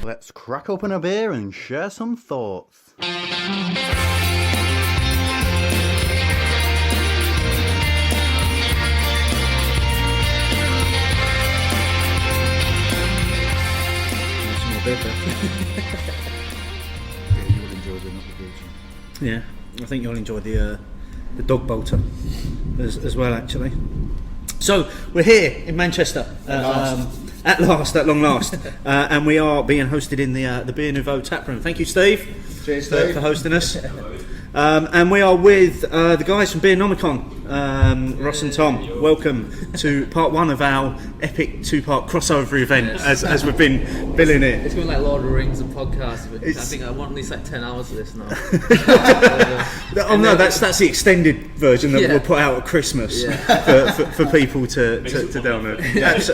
Let's crack open a beer and share some thoughts. Yeah, I think you'll enjoy the dog bolter as well, actually. So we're here in Manchester at long last, and we are being hosted in the Beer Nouveau tap room. Thank you, Steve. Cheers, Steve, for hosting us. And we are with the guys from Beernomicon, Ross and Tom. Welcome to part one of our epic two-part crossover event, as we've been billing it. It's going like Lord of the Rings and podcasts, but I think I want at least like 10 hours of this now. That's the extended version that we'll put out at Christmas for people to download.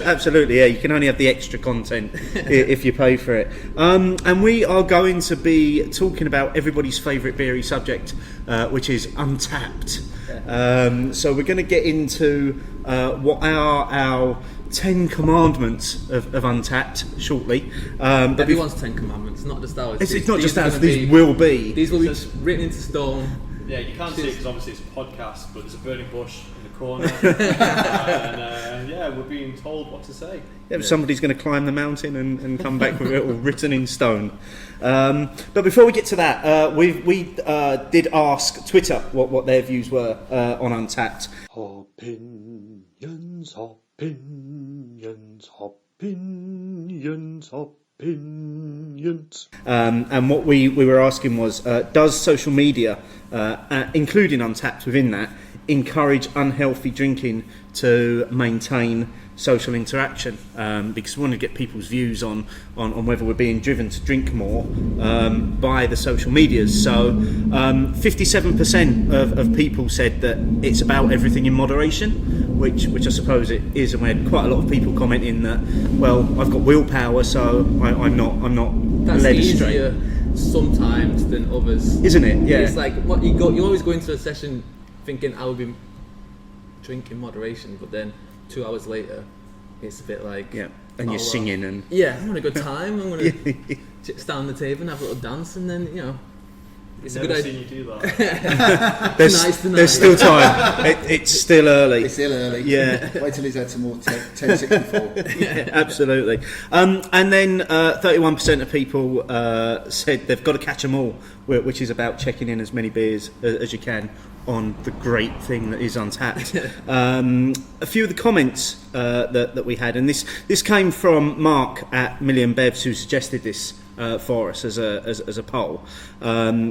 Absolutely, yeah. You can only have the extra content if you pay for it. And we are going to be talking about everybody's favourite beery subject, which is Untappd. So we're going to get into what are our 10 commandments of Untappd shortly. But everyone's 10 commandments, not just ours. It's not just ours, these will be. These will be written into stone. Yeah, you can't see it because obviously it's a podcast, but there's a burning bush in the corner. And we're being told what to say. Yeah, somebody's going to climb the mountain and come back with it all written in stone. But before we get to that, we did ask Twitter what their views were on Untappd. Opinions, opinions, opinions, opinions. And what we were asking was, does social media, including Untappd within that, encourage unhealthy drinking to maintain social interaction? Because we want to get people's views on whether we're being driven to drink more by the social medias. So 57% of people said that it's about everything in moderation, which I suppose it is, and we had quite a lot of people commenting that, well, I've got willpower, so I'm not That's led easier astray sometimes than others, isn't it? Yeah, it's like you always go into a session thinking I will be drinking moderation, but then 2 hours later it's a bit like, and you're singing and I'm having a good time, I'm going to stand on the table and have a little dance, and then it's Never a good seen idea. you do that. there's still time. It's still early. It's still early. Yeah. Wait till he's had some more 1064. Yeah, absolutely. And then 31% of people said they've got to catch them all, which is about checking in as many beers as you can on the great thing that is Untappd. A few of the comments that we had, and this came from Mark at Million Bevs, who suggested this for us as a poll.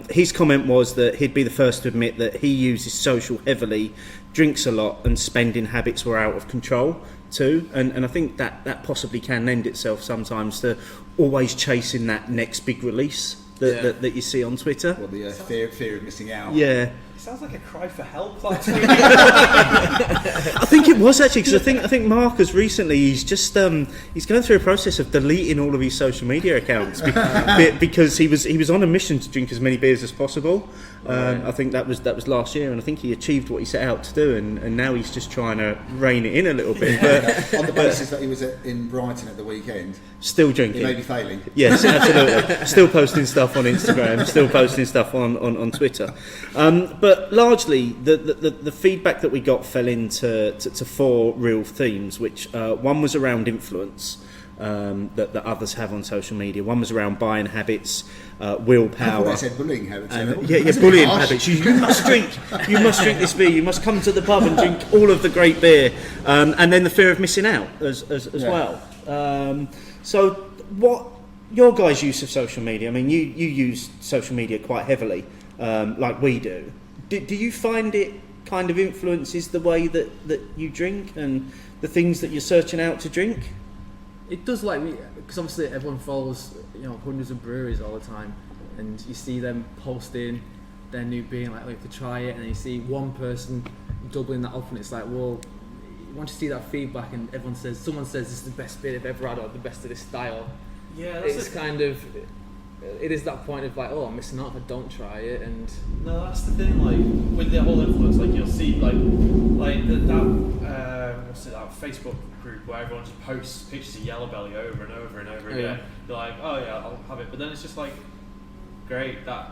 His comment was that he'd be the first to admit that he uses social heavily, drinks a lot, and spending habits were out of control too. And I think that possibly can lend itself sometimes to always chasing that next big release that you see on Twitter. Well, the fear of missing out. Yeah. It sounds like a cry for help last week. I think it was actually, because I think Mark has recently, he's just he's going through a process of deleting all of his social media accounts because he was on a mission to drink as many beers as possible. I think that was last year, and I think he achieved what he set out to do, and now he's just trying to rein it in a little bit. But on the basis that he was in Brighton at the weekend, still drinking. he may be failing. Yes, absolutely. Still posting stuff on Instagram, still posting stuff on Twitter. But largely, the feedback that we got fell into four real themes, which one was around influence that others have on social media. One was around buying habits, willpower. I said bullying habits. Bullying habits. You must drink. You must drink this beer. You must come to the pub and drink all of the great beer. And then the fear of missing out as well. So what your guys' use of social media? I mean, you use social media quite heavily, like we do. Do you find it kind of influences the way that you drink and the things that you're searching out to drink? It does, because obviously everyone follows hundreds of breweries all the time, and you see them posting their new beer, like to try it, and then you see one person doubling that up, and it's like, well, once you see that feedback and someone says this is the best beer they've ever had, or the best of this style, Yeah, it's kind of it is that point of like, oh, I'm missing out if I don't try it, and No, that's the thing. Like with the whole influence, like you'll see, that Facebook group where everyone just posts pictures of Yellow Belly over and over and over again. You're like, oh yeah, I'll have it. But then it's just like, great, that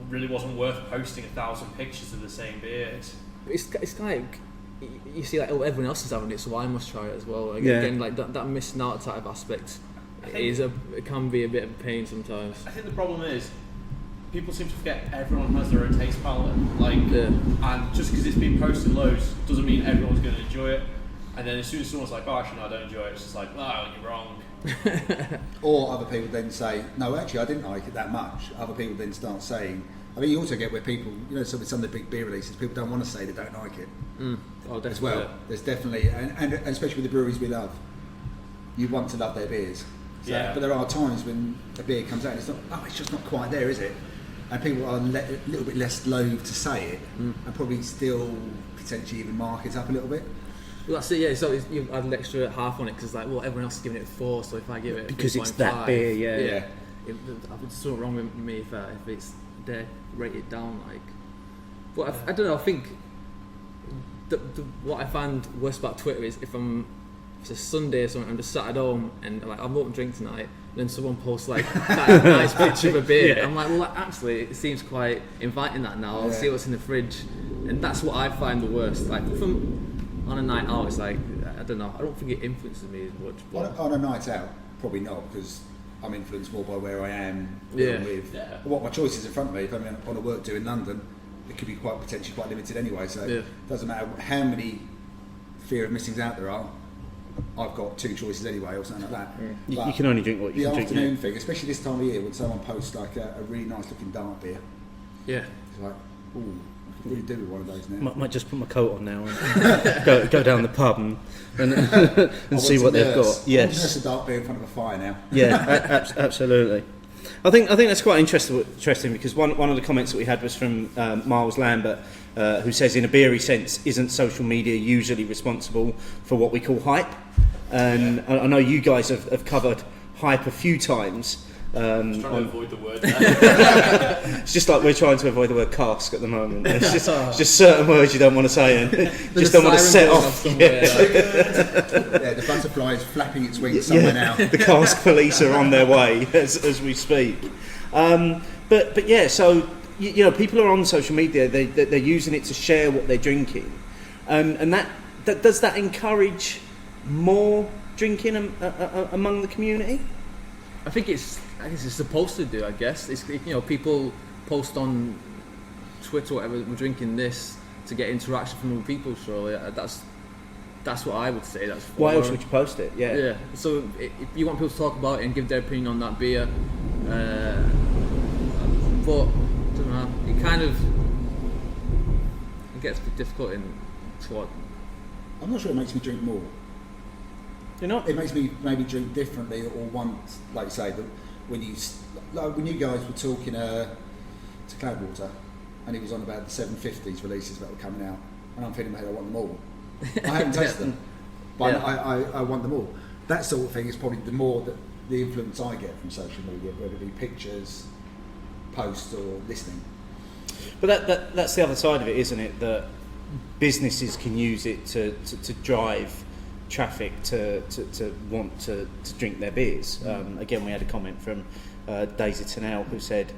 really wasn't worth posting 1,000 pictures of the same beer. it's like you see like, oh, everyone else is having it, so I must try it as well. Like, Yeah. Again, like that missing out type of aspect it can be a bit of a pain sometimes. I think the problem is people seem to forget everyone has their own taste palette. And just because it's been posted loads doesn't mean everyone's going to enjoy it. And then as soon as someone's like, oh, actually, no, I don't enjoy it, it's just like, oh, you're wrong. Or other people then say, no, actually, I didn't like it that much. Other people then start saying, I mean, you also get where people, so with some of the big beer releases, people don't want to say they don't like it. Oh, as well. There's definitely, and especially with the breweries we love, you want to love their beers. So, Yeah. But there are times when a beer comes out and it's just not quite there, is it? And people are a little bit less loath to say it, and probably still potentially even mark it up a little bit. Well, that's it, yeah. So you add an extra half on it because, like, well, everyone else is giving it 4, so if I give it Because it's 3.5, that beer, yeah. It's something wrong with me if it's they rate it down, like. But I don't know. I think what I find worst about Twitter is if it's a Sunday or something, I'm just sat at home and like I'm open drink tonight. Then someone posts like that nice picture of a beer. Yeah. I'm like, well, actually, it seems quite inviting that now. I'll see what's in the fridge, and that's what I find the worst. Like from on a night out, it's like I don't know. I don't think it influences me as much. But On a night out, probably not, because I'm influenced more by where I am, Yeah. with Yeah. what my choices in front of me. If I'm on a work do in London, it could be potentially quite limited anyway. So it doesn't matter how many fear of missings out there are. I've got 2 choices anyway, or something like that. You can only drink what you the can drink. afternoon thing, especially this time of year, when someone posts like a really nice looking dark beer, yeah, it's like, ooh, I could really do with one of those now. Might just put my coat on now and go down the pub and see what they've got. Yes, Yes, a dark beer in front of a fire now. yeah, absolutely. I think that's quite interesting because one of the comments that we had was from Miles Lambert, who says, in a beery sense, isn't social media usually responsible for what we call hype? And I know you guys have covered hype a few times. Trying to avoid the word there. It's just like we're trying to avoid the word cask at the moment. It's just certain words you don't want to say and just don't want to set off. The butterfly is flapping its wings somewhere now. The cask police are on their way as we speak. But yeah, so people are on social media. They're using it to share what they're drinking, and that does that encourage more drinking among the community? I guess it's supposed to do. I guess it's people post on Twitter, whatever, we're drinking this to get interaction from other people. Surely that's what I would say. That's why else would you post it? Yeah. So if you want people to talk about it and give their opinion on that beer, but I don't know. It gets a bit difficult in what. I'm not sure it makes me drink more. You're not. It makes me maybe drink differently, or want, like you say, when you guys were talking to Cloudwater, and he was on about the 750s releases that were coming out, and I'm feeling, mate, I want them all. I haven't tasted them, but I want them all. That sort of thing is probably the influence I get from social media, whether it be pictures, posts, or listening. But that's the other side of it, isn't it? That businesses can use it to drive traffic to want to drink their beers. Again, we had a comment from Daisy Tennell, who said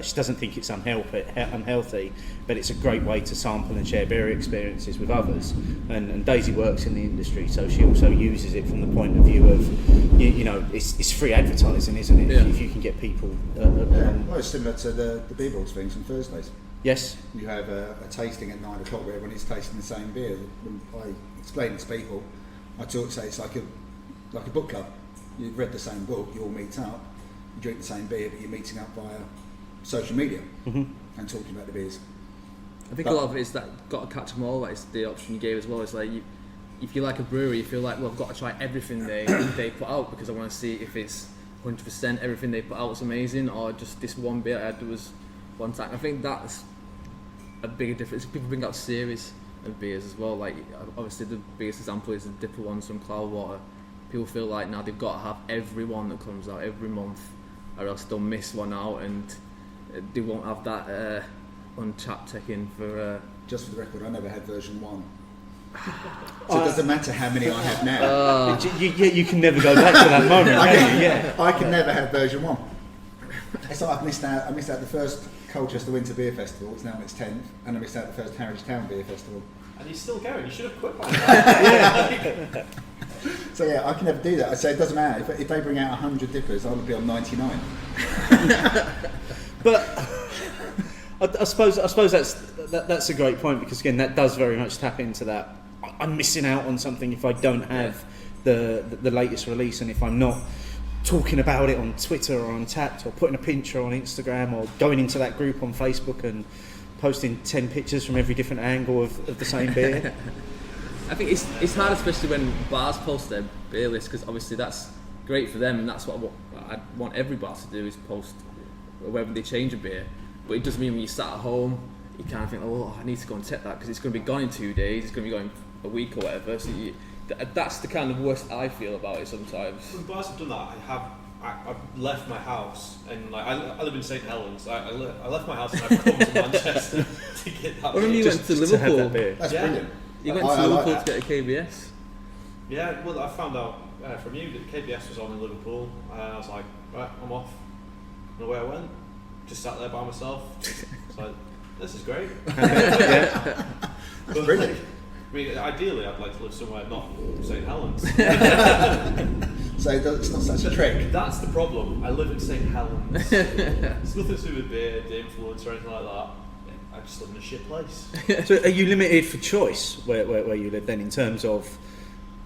she doesn't think it's unhealthy, but it's a great way to sample and share beer experiences with others. And Daisy works in the industry, so she also uses it from the point of view of it's free advertising, isn't it? Yeah. If you can get people. Well, it's similar to the beer balls things on Thursdays. Yes. You have a tasting at 9 o'clock where everyone is tasting the same beer. When I explain it to people, I say it's like a book club. You've read the same book, you all meet up, you drink the same beer, but you're meeting up via social media and talking about the beers. I think a lot of it is that got to catch them all. Like, it's the option you gave as well. It's like if you like a brewery, you feel like, well, I've got to try everything they put out because I want to see if it's 100% everything they put out is amazing, or just this one beer I had was one time. I think that's a bigger difference. People bring out series of beers as well. Like, obviously the biggest example is the Dipper ones from Cloudwater. People feel like now they've got to have every one that comes out every month, or else they'll miss one out and they won't have that Untappd check-in for. Just for the record, I never had version 1. So it doesn't matter how many I have now. You can never go back to that moment. I can never have version 1. It's like I missed out the first Colchester Winter Beer Festival. It's now on its 10th, and I missed out the first Harwich Town Beer Festival. And he's still going. You should have quit by now. So yeah, I can never do that. I say it doesn't matter if they bring out 100 dippers, I'll be on 99. But I suppose that's a great point, because again that does very much tap into that. I'm missing out on something if I don't have the latest release, and if I'm not talking about it on Twitter or on Untappd, or putting a picture on Instagram, or going into that group on Facebook and posting 10 pictures from every different angle of the same beer. I think it's hard, especially when bars post their beer list, because obviously that's great for them, and that's what I want every bar to do, is post whether they change a beer. But it does mean when you sat at home, you kind of think, oh, I need to go and check that because it's going to be gone in 2 days, it's going to be going a week or whatever. So that's the kind of worst I feel about it sometimes. When bars have done that, I've left my house, and like I live in St Helens. I left my house and I've come to Manchester to get that. When you went to Liverpool, That's brilliant. You went to Liverpool to get a KBS. Yeah, well, I found out from you that KBS was on in Liverpool. I was like, right, I'm off. And away I went. Just sat there by myself. It's like, this is great. That's brilliant. I mean, ideally, I'd like to live somewhere not St Helens. So it's not such a trick. That's the problem. I live in St Helens. It's nothing to do with beer, the influence, or anything like that. I just live in a shit place. So are you limited for choice where you live then, in terms of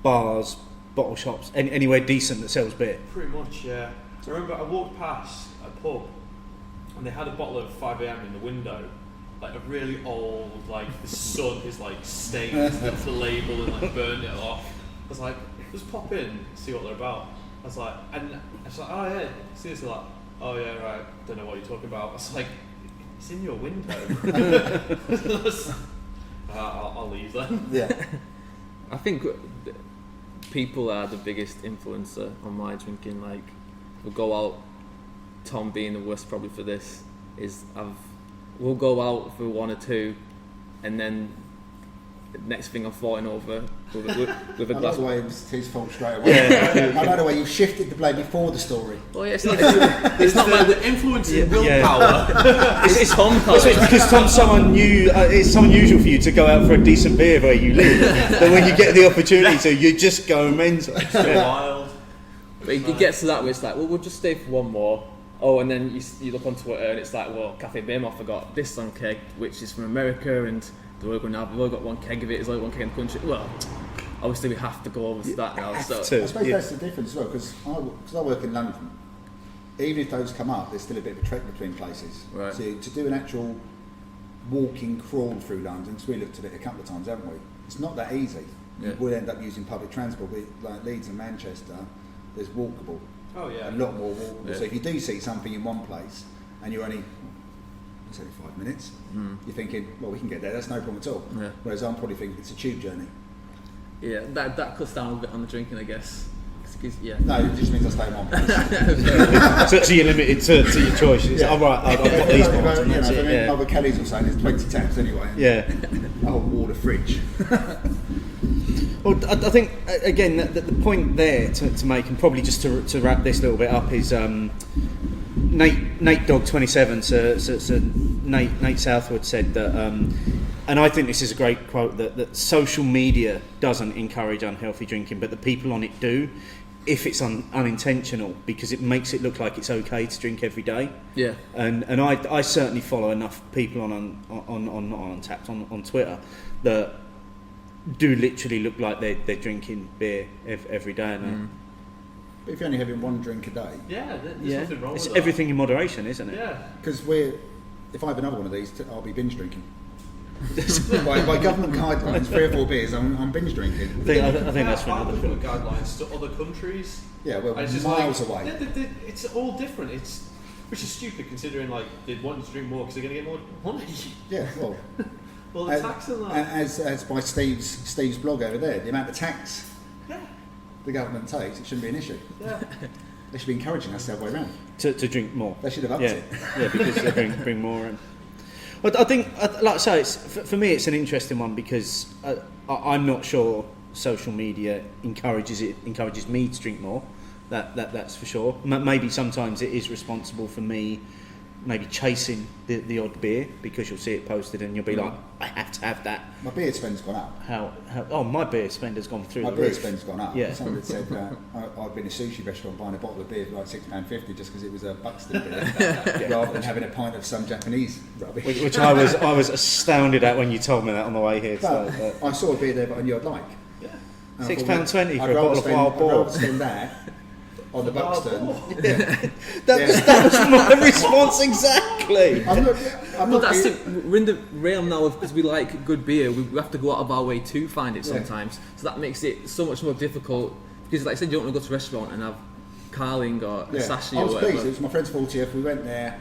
bars, bottle shops, anywhere decent that sells beer? Pretty much, yeah. I remember I walked past a pub and they had a bottle of 5am in the window, like a really old, like the sun is like stained the label and like burned it off. I was like, just pop in, see what they're about. I was like, oh yeah, seriously, like, oh yeah, right, don't know what you're talking about. I was like, it's in your window. I'll leave then. Yeah. I think people are the biggest influencer on my drinking. Like, we'll go out, Tom being the worst probably for this, is we'll go out for 1 or 2, and then the next thing I'm falling over with a glass. I know the way it's his fault straight away. Yeah. I know the way you shifted the blame before the story. Well, yeah, it's not like the influencing willpower. It's Tom. So it's because Tom's so it's so unusual for you to go out for a decent beer where you live, that when you get the opportunity to, you just go mental. It's wild. But it gets to that where it's like, well, we'll just stay for one more. Oh, and then you look on Twitter and it's like, well, Cafe Beernomicon forgot this on keg, which is from America, and they've only got one keg of it, there's only one keg in the country. Well, obviously we have to go over to that now. So I suppose that's the difference as well, because I work in London. Even if those come up, there's still a bit of a trek between places. Right. So to do an actual walking crawl through London, because we looked at it a couple of times, haven't we? It's not that easy. Yeah. You would end up using public transport, but like Leeds and Manchester, there's walkable. Oh yeah. A lot more walkable. Yeah. So if you do see something in one place and you're only, it's only 5 minutes, you're thinking, well, we can get there, that's no problem at all. Yeah. Whereas I'm probably thinking it's a tube journey. yeah, that cuts down a bit on the drinking, I guess. Yeah. No, it just means I stay in one place. So you're limited to your choice. It's, oh, right, I've got these bottles, and that's it. Yeah. Other Kellys were saying there's 20 taps anyway. Yeah. A whole wall of fridge. Well, I think again the point there to make, and probably just to wrap this little bit up, is Nate Dog 27. So Nate Southwood said that, and I think this is a great quote, that social media doesn't encourage unhealthy drinking, but the people on it do, if it's unintentional, because it makes it look like it's okay to drink every day. Yeah. And I certainly follow enough people on Untappd on Twitter that do literally look like they're drinking beer every day. But if you're only having one drink a day, Yeah, there's nothing wrong it's with everything in moderation, isn't it? that. because if I have another one of these, I'll be binge drinking. by government guidelines, 3 or 4 beers, I'm binge drinking. I think that's for Our another government film. guidelines to other countries. Yeah, well, And it's miles just away. It's all different. Which is stupid considering like they'd want you to drink more because they're going to get more money. Yeah, well, Well, the tax and that. as by Steve's blog over there, the amount of tax Yeah. the government takes, it shouldn't be an issue. Yeah. They should be encouraging us the other way around. to drink more. They should have upped Yeah, it. yeah, because they bring more in. But I think, like I say, for me, it's an interesting one because I'm not sure social media encourages me to drink more. That's for sure. Maybe sometimes it is responsible for me maybe chasing the odd beer because you'll see it posted and you'll be like, I have to have that. My beer spend's gone up. How my beer spend has gone through My the beer roof. spend's gone up. Yeah. Someone had said I'd been in a sushi restaurant buying a bottle of beer for like £6.50 just because it was a Buxton beer, rather than having a pint of some Japanese rubbish. Which I was astounded at when you told me that on the way here. But So, I saw a beer there that I knew I'd like. Yeah. And I thought, £6.20 I'd for a rather bottle of spend- Wild I'd Boar. rather spend that on the Buxton. That was my response exactly. I'm Well, not that's being- it. We're in the realm now of because we like good beer. We have to go out of our way to find it Yeah. sometimes. So that makes it so much more difficult. Because, like I said, you don't want to go to a restaurant and have Carling or a Sashi I or was whatever. pleased. It was my friend's 40th. We went there,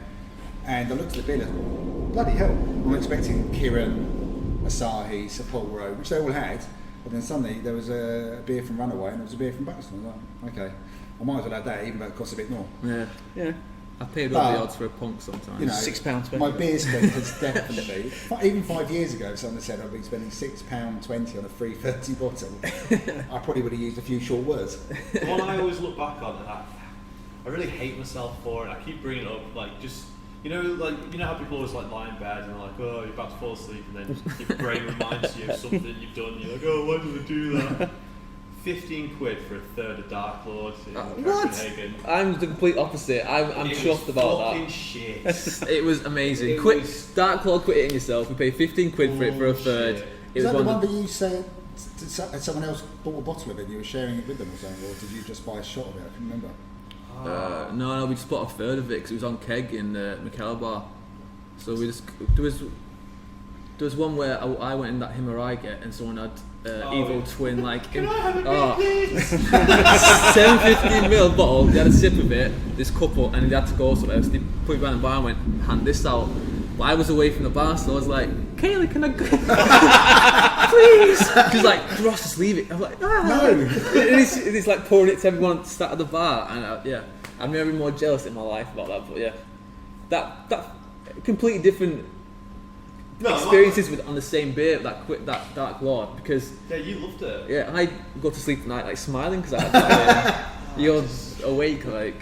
and I looked at the bill and thought, bloody hell! I'm expecting Kirin, Asahi, Sapporo, which they all had. But then suddenly there was a beer from Runaway and there was a beer from Buxton. I was like, okay, I might as well have that, even though it costs a bit more. Yeah, Yeah. I paid But, over the odds for a punk sometimes. You know, £6.20. my beer spend has definitely, even 5 years ago, someone said I'd been spending £6.20 on a free 30 bottle. I probably would have used a few short words. The one I always look back on, and I really hate myself for it. I keep bringing it up, like just you know how people always like lie in bed and they're like, oh, you're about to fall asleep, and then your brain reminds you of something you've done. You're like, oh, why did I do that? 15 quid for a third of Dark Lord in Copenhagen. I'm the complete opposite. I'm It chuffed was about fucking that. shit. It was amazing. It Quit, was- Dark Claw, quit hitting yourself. We paid 15 quid for it for a third. Bullshit. It Is was that the one one of that you said had someone else bought a bottle of it and you were sharing it with them or something, or did you just buy a shot of it? I can't remember. no, we just bought a third of it because it was on keg in McKellar Bar. So we just there was one where I went in that Himaraige and someone had Evil Twin like Can I have a beer, please? 750ml bottle. They had a sip of it. This couple and they had to go somewhere. So they put it behind the bar and went, hand this out. But I was away from the bar, so I was like, Kaylee, can I go? Please. She's like, Ross, just leave it. I'm like, no. And it's like pouring it to everyone sat at the bar, and yeah, I've never been more jealous in my life about that. But yeah, that completely different experiences with on the same beer that Dark Lord because Yeah, you loved it. yeah, I go to sleep at night like smiling because I had that beer. You're awake like.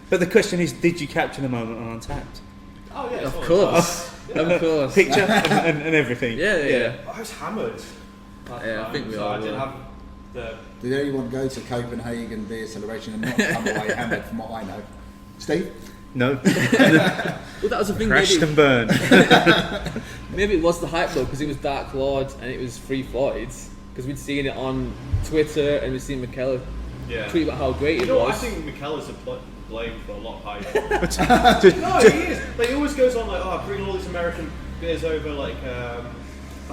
But the question is, did you capture the moment on Untappd? Oh yeah, Of course, of course. Picture and everything. Yeah. I was hammered. Yeah, I think we so all I didn't were. have the. Did anyone go to Copenhagen beer celebration and not come away hammered from what I know? Steve? No. Well, that was the thing. Crashed and burned. Maybe it was the hype though because it was Dark Lord and it was Free Floyd's because we'd seen it on Twitter and we'd seen McKellar tweet about how great You it know what? I was. think McKellar's blamed for a lot of hype. No, he is. Like, he always goes on like, oh, bring all these American beers over, like the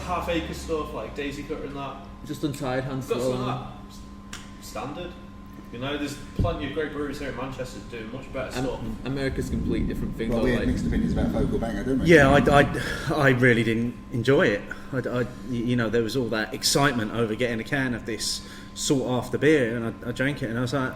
half acre stuff, like Daisy Cutter and that. Just untied hands Got some full. of that standard. You know, there's plenty of great breweries here in Manchester doing much better stuff. America's a complete different thing. Well, though, we had like, mixed opinions about Vocal Banger, didn't we? Yeah, I really didn't enjoy it. You know, there was all that excitement over getting a can of this sought after beer, and I drank it, and I was like,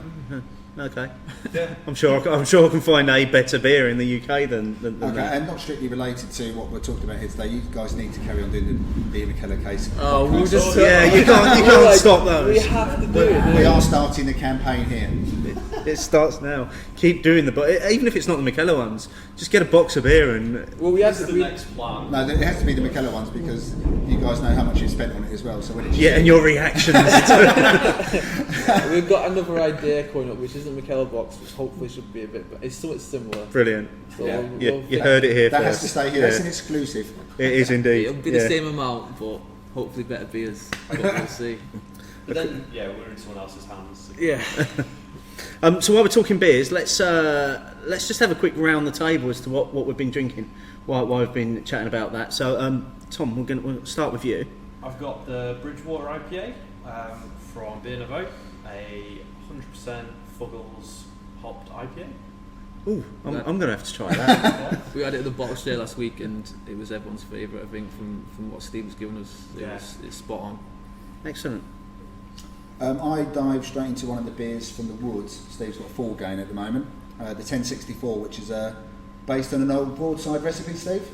okay, Yeah. I'm sure I can find a better beer in the UK than Okay, that. and not strictly related to what we're talking about here today, you guys need to carry on doing the Beer McKellar case. oh, we were podcast. just Yeah, you we can't were like, stop We those. have to do it. We are starting the campaign here. It starts now. Keep doing but even if it's not the McKellar ones, just get a box of beer and Well, we had This is to. the We, next plan. No, it has to be the McKellar ones because you guys know how much you've spent on it as well. So when it's and your reactions. we've got another idea coming up, which isn't McKellar box, which hopefully should be a bit, but it's somewhat similar. Brilliant. So Yeah. You heard it here that first. has to stay here. Yeah. That's an exclusive. It is indeed. It'll be the same amount, but hopefully better beers. But we'll see. But then, yeah, we're in someone else's hands. Yeah. So while we're talking beers, let's just have a quick round the table as to what we've been drinking while we've been chatting about that. So Tom, we'll start with you. I've got the Bridgewater IPA from Beer Nouveau, a 100% Fuggles hopped IPA. Ooh, I'm going to have to try that. We had it at the bottle share last week, and it was everyone's favourite. I think from what Steve was giving us, Yeah. it's spot on. Excellent. I dive straight into one of the beers from the woods. Steve's got a 4 going at the moment. The 1064, which is based on an old broadside recipe, Steve.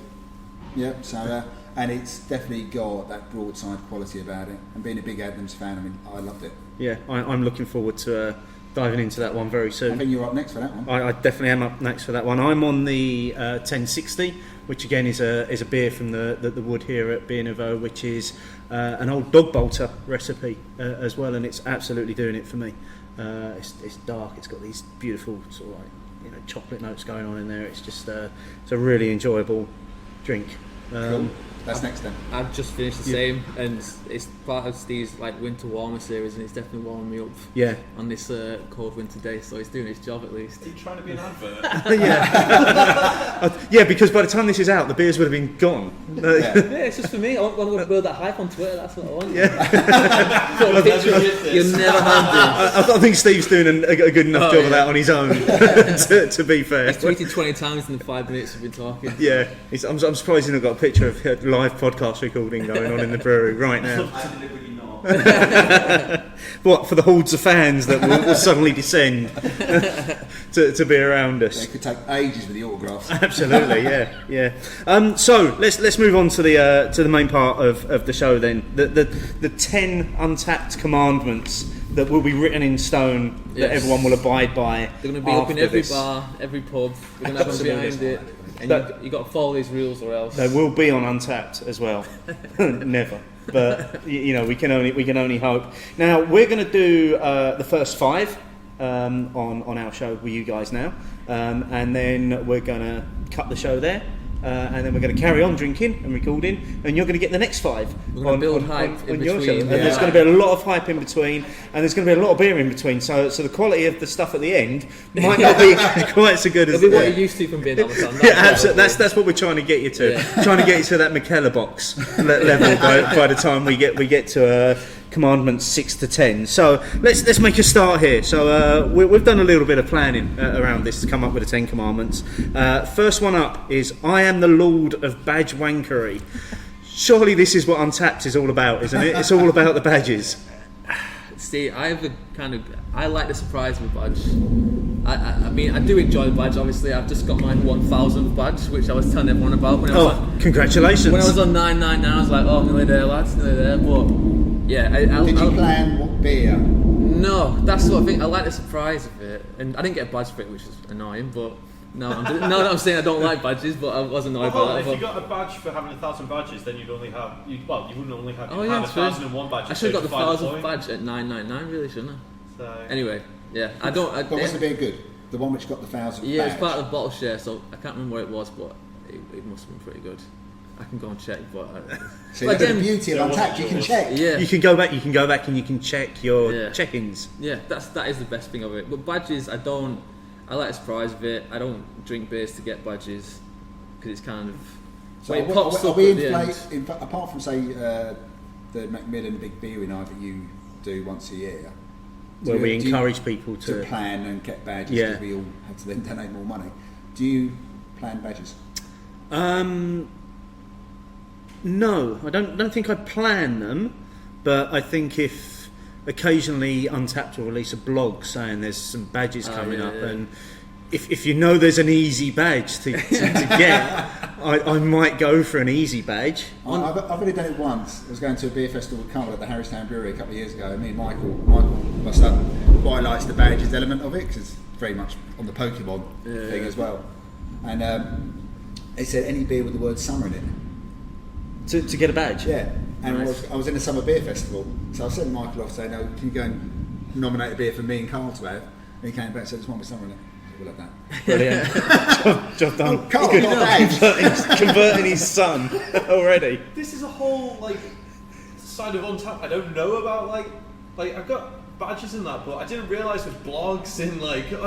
Yeah, so and it's definitely got that broadside quality about it. And being a big Adams fan, I mean, I loved it. Yeah, I'm looking forward to diving into that one very soon. I think you're up next for that one. I definitely am up next for that one. I'm on the 1060, which again is a beer from the wood here at Beer Nouveau, which is an old dog bolter recipe as well, and it's absolutely doing it for me. It's dark. It's got these beautiful sort of like chocolate notes going on in there. It's just it's a really enjoyable drink. Cool. That's next then. I've just finished the same, and it's part of Steve's like winter warmer series, and it's definitely warming me up. On this cold winter day, so he's doing his job at least. Are you trying to be an advert? Yeah, because by the time this is out, the beers would have been gone. Yeah, it's just for me. I want to build that hype on Twitter. That's what I want. Yeah. Put a picture of you'll never have I think Steve's doing a good enough job of that on his own. to be fair, he's tweeted 20 times in the 5 minutes we've been talking. Yeah, I'm surprised he's not got a picture of a live podcast recording going on in the brewery right now. I deliberately not. What, for the hordes of fans that will suddenly descend to be around us? It could take ages with the autographs. Absolutely, yeah. So let's move on to the main part of the show then. The 10 Untappd Commandments that will be written in stone that everyone will abide by. They're going to be up in every bar, every pub. We're going to have them behind it. And you got to follow these rules or else. They will be on Untappd as well. Never. But we can only hope. Now we're going to do the first 5 on our show with you guys now, and then we're going to cut the show there. And then we're going to carry on drinking and recording, and you're going to get the next 5. We're going to build hype in your show. between. And there's going to be a lot of hype in between, and there's going to be a lot of beer in between. So the quality of the stuff at the end might not be quite so good as. It'll be what you're used to from being on the sun. Yeah, absolutely. That's what we're trying to get you to. Yeah. Trying to get you to that McKellar box level by the time we get to Commandments 6 to 10. So let's make a start here. So we've done a little bit of planning around this to come up with the 10 Commandments. First one up is I am the Lord of Badge Wankery. Surely this is what Untappd is all about, isn't it? It's all about the badges. See, I like the surprise of a badge. I mean, I do enjoy the badge. Obviously, I've just got my 1000th badge, which I was telling everyone about when I was congratulations! When I was on 999, I was like, oh, nearly there, lads, nearly there. But yeah, did you plan what beer? No, that's the sort of thing. I like the surprise of it, and I didn't get a badge for it, which is annoying. But no, I'm saying I don't like badges, but I was annoyed by that. If you got a badge for having 1,000 badges, then you'd only have you wouldn't only have 1,001 badges. I should have got the 1000th point. badge at 999, really, shouldn't I? So. Anyway, yeah, I don't. But was the beer good? The one which got the 1000th Yeah, badge? it was part of the bottle share, so I can't remember where it was, but it must have been pretty good. I can go and check, but so that's the beauty of Untappd. You can check. Yeah, you can go back and you can check your check-ins. Yeah, that is the best thing of it. But badges, I like the surprise of it. I don't drink beers to get badges because it's kind of. So it pops are up we at the end. apart from say the Macmillan Big Beery Night that you do once a year, Where we encourage people to plan and get badges because we all had to then donate more money. Do you plan badges? No, I don't think I plan them, but I think if occasionally Untappd will release a blog saying there's some badges coming up, and if you know there's an easy badge to get, I might go for an easy badge. I've only done it once. I was going to a beer festival with Carl at the Harristown Brewery a couple of years ago. Me and Michael, my son, quite likes the badges element of it because it's very much on the Pokemon thing as well. And they said any beer with the word summer in it. To get a badge? Yeah. And Nice. I was in a summer beer festival, so I sent Michael off saying, "No, can you go and nominate a beer for me and Carl to have?" And he came back and said, "There's one with summer in it." We'll have that. Brilliant. job done. Oh, Carl, not a badge. Converting his son already. This is a whole side of Untappd I don't know about. Like I've got badges in that, but I didn't realise there's blogs in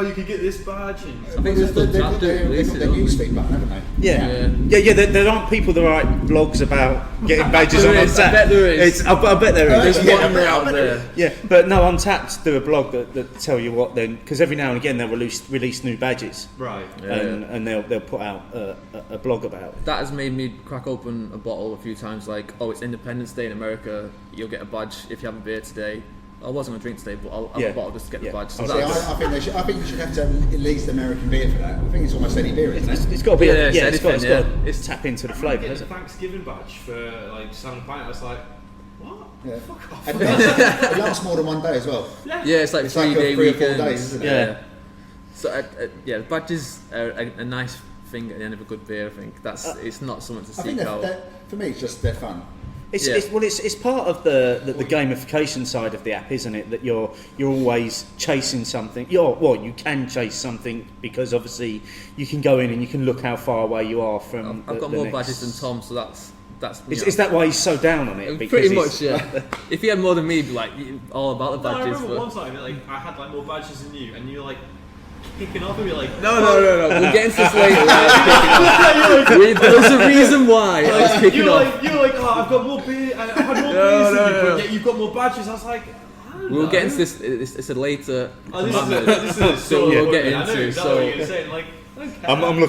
you could get this badge. And I think there's still chapter They've released got it, their don't newsfeed button, haven't they? Yeah. There aren't people that write blogs about getting badges on There is, Untappd. I bet there is. I bet there is. There's one out there. Yeah, but no, Untappd do a blog that tell you what then, because every now and again they'll release new badges, right. and they'll put out a blog about it. That has made me crack open a bottle a few times. Like, oh, it's Independence Day in America. You'll get a badge if you have a beer today. I wasn't going to drink today, but I'll have a bottle just to get the badge. So See, I think you should have to have at least American beer for that. I think it's almost any beer, isn't it? It's got to be. it's got anything, to tap into the I flavour. get Hasn't the it? Thanksgiving badge for like just having a pint. I was like, what? Yeah. Fuck off. And it lasts more than one day as well. Yeah, it's like It's like 3 day 3 or 4 weekends. days, isn't it? Yeah. So the badges are a nice thing at the end of a good beer. I think it's not something to I think seek out. for me, it's just they're fun. It's part of the gamification side of the app, isn't it? That you're always chasing something. You can chase something because obviously you can go in and you can look how far away you are from. I've got the more next... badges than Tom, so that's. Is that why he's so down on it? Because Pretty much, yeah. If he had more than me, he'd be like all about the No, I badges. remember one time like I had like more badges than you, and you were like kicking off, and you're like, No. We'll get into this later. There's a reason why I was kicking off. You were like, oh, I've got more beer, I had more beers than you, but yet you've got more badges. I was like, I don't We'll know. get into this. It's a later. Oh, this commandment. is a So we'll get I know into. exactly what you're saying. Like, I don't care. I'm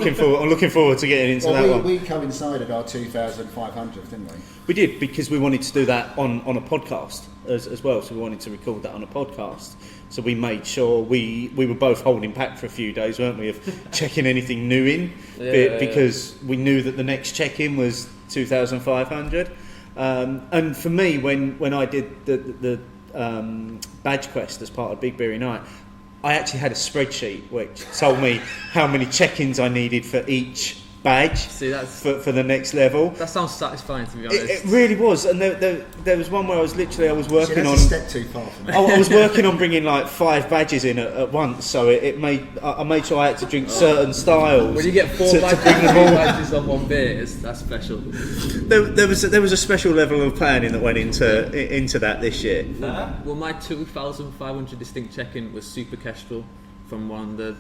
looking forward to getting into that Well, one. we coincided our 2,500th, didn't we? We did, because we wanted to do that on a podcast as well. So we wanted to record that on a podcast. So we made sure we were both holding back for a few days, weren't we, of checking anything new in, because we knew that the next check-in was 2,500. And for me, when I did the badge quest as part of Big Beery Night, I actually had a spreadsheet which told me how many check-ins I needed for each badge. See, that's for the next level. that sounds satisfying, to be honest. It really was, and there was one where I was working that's on. a step too far for me. I was working on bringing like 5 badges in at once, so I made sure I had to drink certain styles. When you get 4 to badges, bring them all. badges on one beer, that's special. There was a special level of planning that went into that this year. Well, my 2,500 distinct check-in was super kestrel from one of the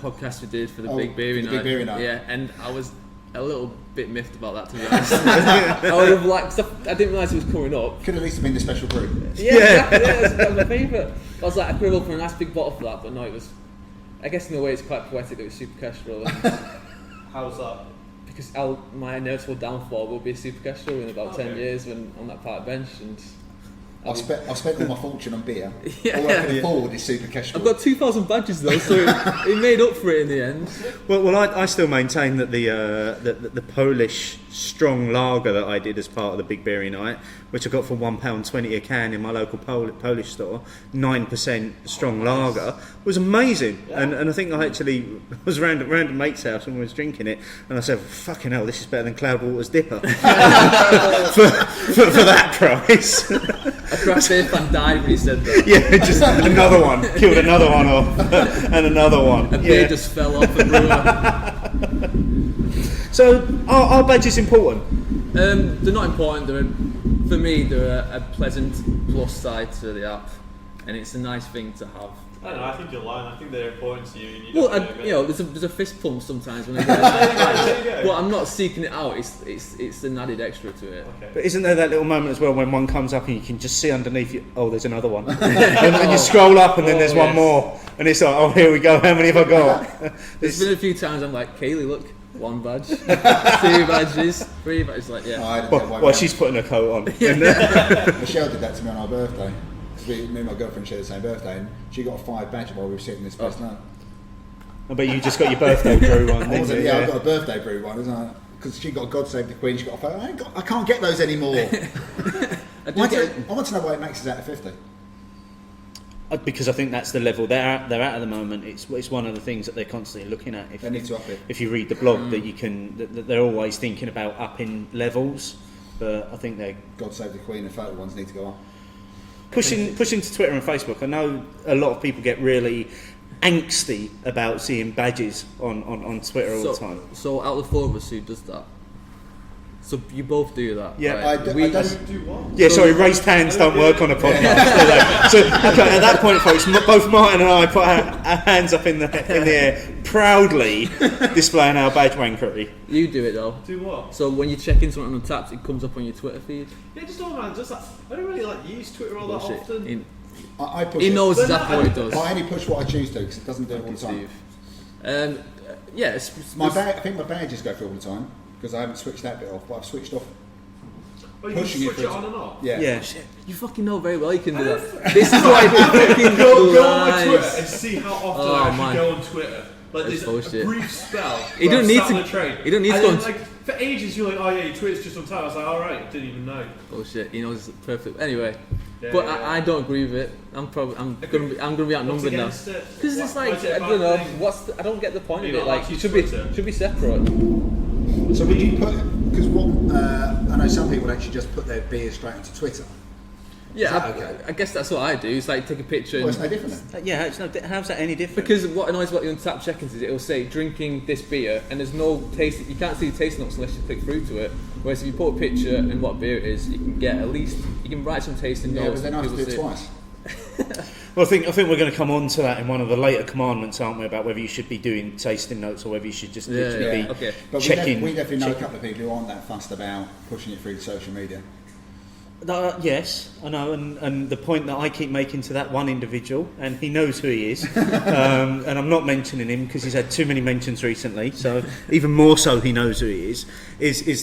podcasts we did for the Big Beery the Night. Big Beery Night. Yeah, and I was a little bit miffed about that, to be honest. I would have liked stuff. I didn't realise it was coming up. Could at least have been the special brew. Yeah, exactly. Yeah, that was my favourite. I was like, I could have opened a nice big bottle for that, but no, it was. I guess in a way it's quite poetic. It was super kestrel. How's that? Because my inevitable downfall will be super kestrel in about 10 years when on that park bench, and I've spent all my fortune on beer. Yeah. All I can afford is super kestrel. I've got 2,000 badges though, so it made up for it in the end. Well, I still maintain that the Polish strong lager that I did as part of the Big Beery Night, which I got for £1.20 a can in my local Polish store, 9% strong lager, was amazing. Yeah. And I think I actually was around a mate's house and we was drinking it, and I said, "Fucking hell, this is better than Cloudwater's Dipper for that price." A craft beer fan died when he said that. Yeah, just another one. Killed another one off. And another one. A beer just fell off the brewer. So, are badges important? They're not important. For me, they're a pleasant plus side to the app. And it's a nice thing to have. I don't know, I think you're lying. I think they're important to you. And you Well, don't really there's a fist pump sometimes when I get it. But I'm not seeking it out. It's an added extra to it. Okay. But isn't there that little moment as well when one comes up and you can just see underneath you, oh, there's another one. And you scroll up and then there's one more. And it's like, oh, here we go, how many have I got? There's been a few times I'm like, Kaylee, look, 1 badge, 2 badges, 3 badges. Like, yeah. No, I didn't Well, she's putting her coat on. Michelle did that to me on our birthday. Me and my girlfriend shared the same birthday, and she got a 5 badge while we were sitting in this place. But you just got your birthday brew one, didn't you? Yeah, I've got a birthday brew one, isn't it? Because she got God Save the Queen, she got a 5. I can't get those anymore. I want to know why it maxes out at 50. Because I think that's the level they're at at the moment. It's one of the things that they're constantly looking at. They need to up it. If you read the blog, that they're always thinking about upping levels. But I think they're God Save the Queen and photo ones need to go up. pushing to Twitter and Facebook. I know a lot of people get really angsty about seeing badges on Twitter all the time. So out of the 4 of us, who does that? So you both do that? Yeah, right? I don't do what? Yeah, sorry, raised hands don't work on a podcast. Do they? So okay, at that point, folks, both Martin and I put our hands up in the air, proudly displaying our badge wankery. You do it though. Do what? So when you check in something on Untappd, it comes up on your Twitter feed. Yeah, just don't mind. Just like, I don't really like use Twitter all that Bullshit. often. I push He it. knows But exactly no, what he does. But I only push what I choose to because it doesn't do it all the time. Steve. Yeah, I think my badges go through all the time because I haven't switched that bit off, but I've switched off. Oh, you can pushing switch it it on and off. Yeah. Yeah. You fucking know very well you can do that. This is why I fucking Go on my Twitter lies. and see how often Oh, I actually man. go on Twitter. Like That's there's bullshit. a brief spell. You where don't I'm need sat to- on the train. you don't need to and go then, on- like for ages you're like, oh yeah, your Twitter's just on time. I was like, alright, didn't even know. Bullshit. He knows perfect. Anyway, Yeah, but yeah. I don't agree with it. I'm gonna be outnumbered now. Against it? Because it's Why like is it a I don't know. bad thing? I don't get the point Maybe of it. not Like like it use should be Twitter. separate. So would you put, because I know some people actually just put their beer straight onto Twitter. Yeah, that okay? I guess that's what I do. It's like take a picture. Well, And, it's no different then. Yeah, it's how's that any different? because what annoys about the Untappd check-ins is it'll say drinking this beer and there's no taste. You can't see the taste notes unless you click through to it. Whereas if you put a picture and what beer it is, you can get at least you can write some tasting Yeah, notes. but then I have to people do it see twice. Well, I think we're going to come on to that in one of the later commandments, aren't we? About whether you should be doing tasting notes or whether you should just literally yeah. be Okay. But checking. we definitely know a couple of people who aren't that fussed about pushing it through social media. Yes, I know, and the point that I keep making to that one individual, and he knows who he is, and I'm not mentioning him because he's had too many mentions recently, so even more so he knows who he is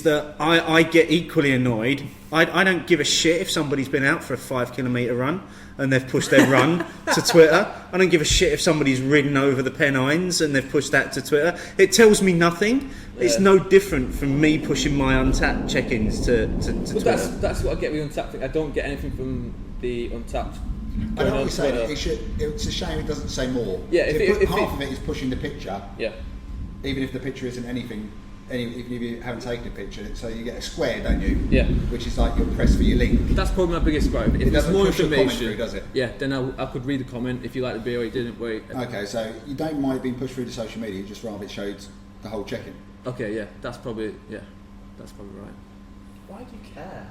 that I get equally annoyed. I don't give a shit if somebody's been out for a 5 kilometre run and they've pushed their run to Twitter. I don't give a shit if somebody's ridden over the Pennines and they've pushed that to Twitter. It tells me nothing. It's no different from me pushing my Untappd check-ins to But Twitter. that's what I get with Untappd. I don't get anything from the Untappd. I know what on you're saying. Twitter. It's a shame it doesn't say more. Yeah, if half of it is pushing the picture, Yeah. even if the picture isn't anything, even if you haven't taken a picture, so you get a square, don't you? Yeah. Which is like your press for your link. That's probably my biggest gripe. If It there's doesn't more push your comment information, through, does it? Yeah, then I could read the comment if you like the beer or you didn't. Wait. Okay, so you don't mind it being pushed through to social media, you just rather it showed the whole check-in. Okay, yeah, that's probably right. Why do you care?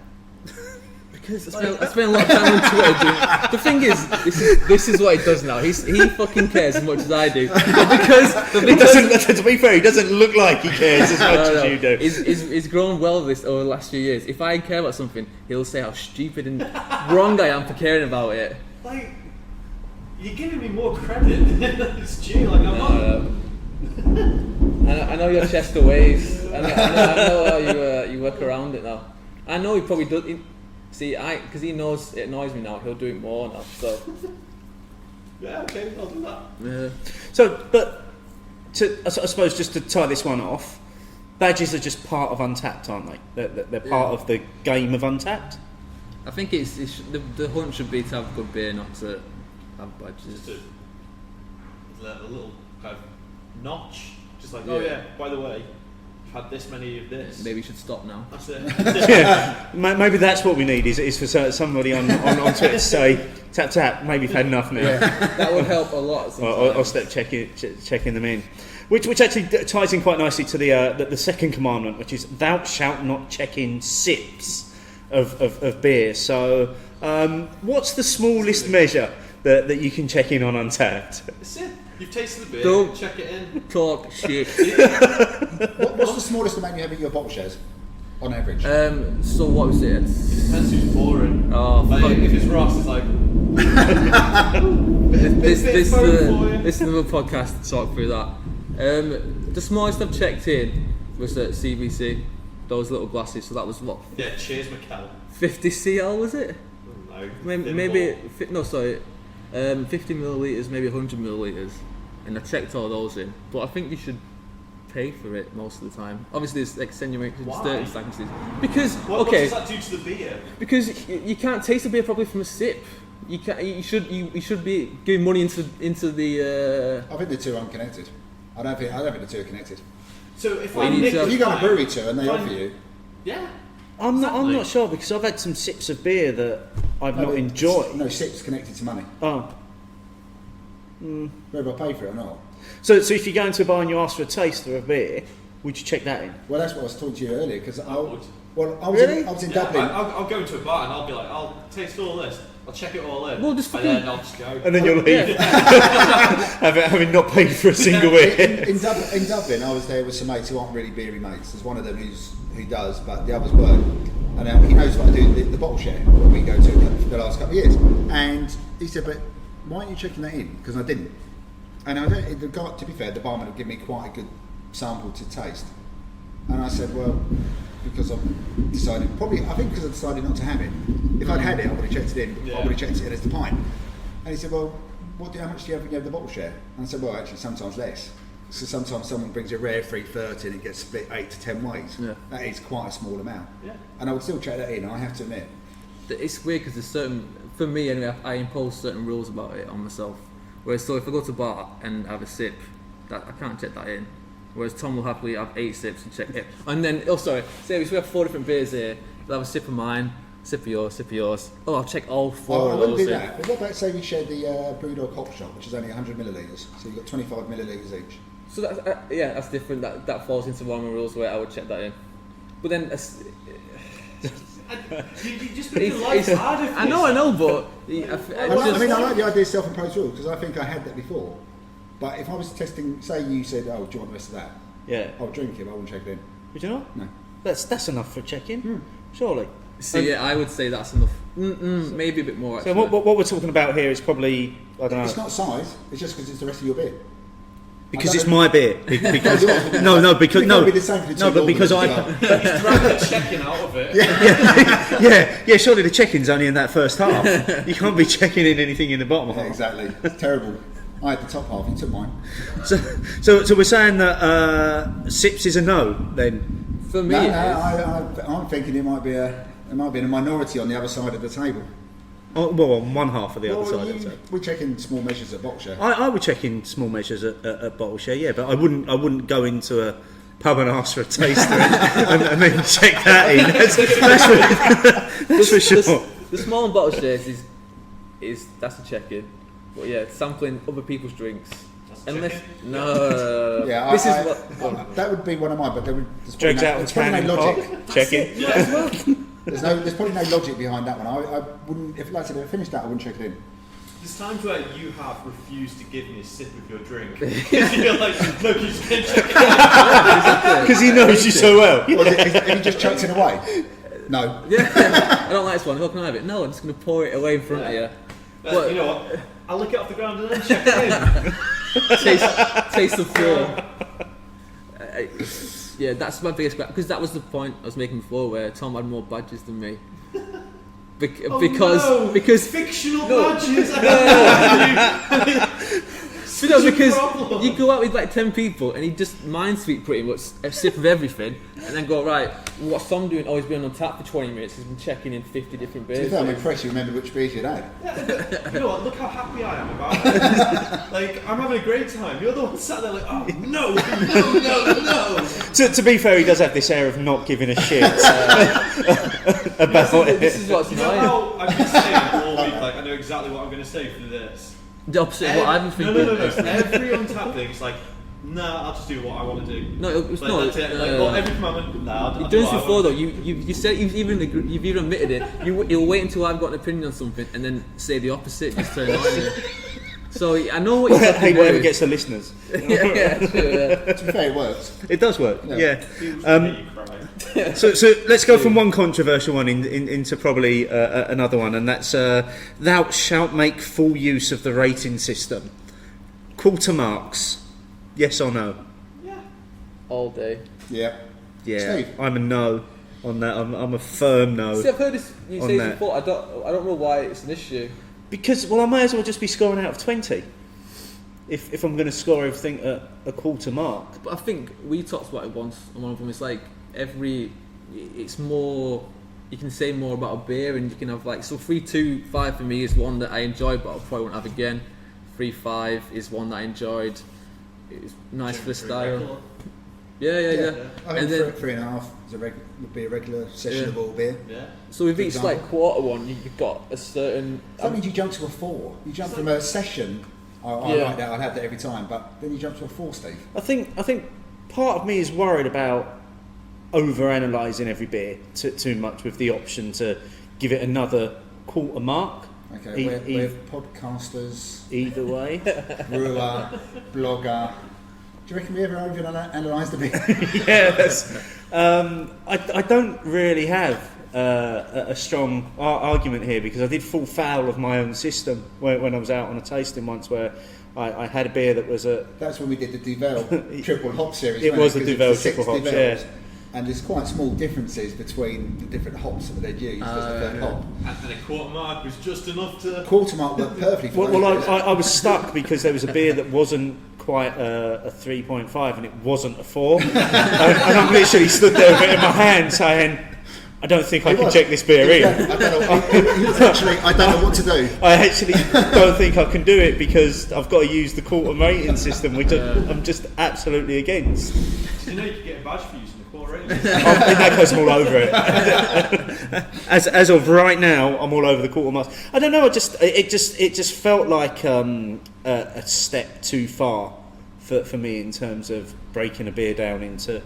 Because I spend a lot of time on Twitter doing. The thing is, this is what he does now. He fucking cares as much as I do. But He doesn't, to be fair, he doesn't look like he cares as much as you do. He's grown well with this over the last few years. If I care about something, he'll say how stupid and wrong I am for caring about it. Like, you're giving me more credit than it's due. Like, I'm not. I know your Chester ways. I know how you work around it now. I know he probably does. Because he knows it annoys me now. He'll do it more now. So Yeah, okay, I'll do that. yeah. So, but I suppose just to tie this one off, badges are just part of Untappd, aren't they? They're part of the game of Untappd. I think the hunt should be to have good beer, not to have badges. Just a little kind of notch. Just like, oh yeah, by the way, I've had this many of this. Maybe you should stop now. That's it. Yeah, maybe that's what we need. Is for somebody on Twitter to say, tap, maybe you've had enough now. That would help a lot. Or step checking them in, which actually ties in quite nicely to the second commandment, which is thou shalt not check in sips of beer. So, what's the smallest measure that you can check in on Untappd? That's it. You've tasted the beer, Don't- check it in. Talk shit. What's the smallest amount you have in your bottle shares, on average? So what was it? It depends who's pouring. Oh, Like, fuck. if it's Ross, it's like, This bit is phone for you. another podcast to talk through that. The smallest I've checked in was at CBC. Those little glasses. So that was what? yeah, cheers, Mikkel. 50 cl was it? No, Maybe 50 millilitres, maybe 100 millilitres, and I checked all those in. But I think you should pay for it most of the time. Obviously, there's extenuating Why? circumstances. Because What does that do to the beer? because you can't taste the beer properly from a sip. You can't. You should be giving money into the. I think the two are unconnected. I don't think the two are connected. So if Well, I you need nick to- If you go to a fine, brewery tour and they fine. offer you, Yeah. I'm Exactly. not sure because I've had some sips of beer that I've no, not but enjoyed. No, SIP's connected to money. Oh, Whether I pay for it or not. so if you go into a bar and you ask for a taster of beer, would you check that in? Well, that's what I was talking to you earlier because I would. Really? was in Yeah, Dublin. I'll go into a bar and I'll be like, I'll taste all this. I'll check it all in. Well, just and fucking- then I'll just go. And then you'll leave, Yeah. having not paid for a single beer. In Dublin, I was there with some mates who aren't really beery mates. There's one of them who does, but the others weren't. And he knows what I do, the bottle share, that we go to for the last couple of years. And he said, but why aren't you checking that in? Because I didn't. And to be fair, the barman would give me quite a good sample to taste. And I said, well, because I've decided, I think because I decided not to have it. If I'd had it, I would have checked it in. Yeah. I would have checked it in as the pint. And he said, well, how much do you have when you have the bottle share? And I said, well, actually, sometimes less. So sometimes someone brings a rare 330 and it gets split 8 to 10 ways. Yeah. That is quite a small amount. Yeah. And I would still check that in, I have to admit. It's weird because there's certain, for me anyway, I impose certain rules about it on myself. Whereas, so if I go to a bar and have a sip, that I can't check that in. Whereas Tom will happily have 8 sips and check it. And then, say if we have 4 different beers here, he'll have a sip of mine, sip of yours, sip of yours. Oh, I'll check all 4 I of wouldn't those. do that. But what about, say we shared the Brewdog Hop Shot, which is only 100 millilitres, so you've got 25 millilitres each. So that's, that's different. That falls into one of my rules where I would check that in. But then, You just make your life harder for I know, but I like the idea of self-imposed rules, because I think I had that before. But if I was testing, say you said, oh, do you want the rest of that? Yeah. I'll drink it, but I wouldn't check it in. Would you not? No. That's enough for a check-in, surely. See, I would say that's enough. Maybe a bit more. So Actually. what we're talking about here is probably, I don't know. It's not size, it's just because it's the rest of your beer. Because it's my beer. Because because I. He's dragging the checking out of it. Yeah. Surely the check-in's only in that first half. You can't be checking in anything in the bottom half. Exactly. It's terrible. I had the top half, you took mine. So we're saying that sips is a no then. For me, I'm thinking it might be in a minority on the other side of the table. Oh, well, on one half of the other side. I'd say. We're checking small measures at box share. I would check in small measures at bottle share, yeah, but I wouldn't go into a pub and ask for a taster and then check that in. That's for sure. The small and bottle shares is that's a check-in. But yeah, sampling other people's drinks. Unless no. Yeah, this is what that would be one of mine, but there's Drugs out of probably no logic. Check in. There's probably no logic behind that one. I wouldn't, if I finished that, I wouldn't check it in. There's times where you have refused to give me a sip of your drink. Because you're like, look, he's going to check it out. Because he knows you so well. Or if he just chucked it away? No. Yeah, I don't like this one. How can I have it? No, I'm just going to pour it away in front of you. But you know what? I'll lick it off the ground and then check it in. taste the floor. Yeah, that's my biggest because that was the point I was making before, where Tom had more badges than me. Because fictional no, badges. Because you go out with like 10 people and he just minesweep pretty much a sip of everything, and then go, right, what's Tom doing? Oh, he's been on tap for 20 minutes. He's been checking in 50 different beers. I'm impressed you remember which beers you'd had. Yeah, you know what? Look how happy I am about it. Like, I'm having a great time. You're the one sat there like, oh no. To be fair, he does have this air of not giving a shit about it. This is what's You know how I've been saying all week, like, I know exactly what I'm going to say for this. the opposite of what I've been thinking. No. Every Untappd thing is like, nah, I'll just do what I want to do. No, it's like, not. That's it. Like, well, every commandment, nah, I'll You've do done what this I before want though. to do. You said you've even admitted it. You'll wait until I've got an opinion on something and then say the opposite. Just turn on you. So I know what you're talking Hey, about. whatever gets the listeners. yeah, true, yeah. To be fair, it works. It does work. Yeah. You cry. So let's go from one controversial one into probably another one, and that's thou shalt make full use of the rating system. Quarter marks, yes or no? Yeah. All day. Yeah. Yeah, Steve? I'm a no on that. I'm a firm no. See, I've heard this, you on say that. this before. I don't know why it's an issue. Because, well, I may as well just be scoring out of 20 if I'm going to score everything at a quarter mark. But I think we talked about it once on one of them. It's like it's more. You can say more about a beer, and you can have like 3.25 for me is one that I enjoyed, but I probably won't have again. 3.5 is one that I enjoyed. It's nice for the style. Yeah. I think 3.5 would be a regular session of all beer. Yeah. So with each like quarter one, you've got a certain. That means you jump to a 4. You jump from a session. I like that. I'd have that every time. But then you jump to a 4, Steve. I think part of me is worried about over-analysing every beer too much, with the option to give it another quarter mark. Okay, we're podcasters, Either way. brewer, blogger. Do you reckon we ever over-analysed a beer? Yes. I don't really have a strong argument here, because I did fall foul of my own system when I was out on a tasting once, where I had a beer that was a... That's when we did the Duvel triple hop series. It was the Because Duvel it's the triple 6 hops, Duvels. and there's quite small differences between the different hops that they'd used as the third hop. And a quarter mark was just enough to. Quarter mark worked perfectly for Well, those I was stuck because there was a beer that wasn't quite a 3.5 and it wasn't a 4. and I'm literally stood there with it in my hand saying, I don't think I can check this beer in. I don't know. I don't know what to do. I actually don't think I can do it because I've got to use the quarter rating system, which I'm just absolutely against. You know you could get a badge for using the quarter rating. In that case, I'm all over it. as of right now, I'm all over the quarter marks. I don't know. It just felt like a step too far for me in terms of breaking a beer down into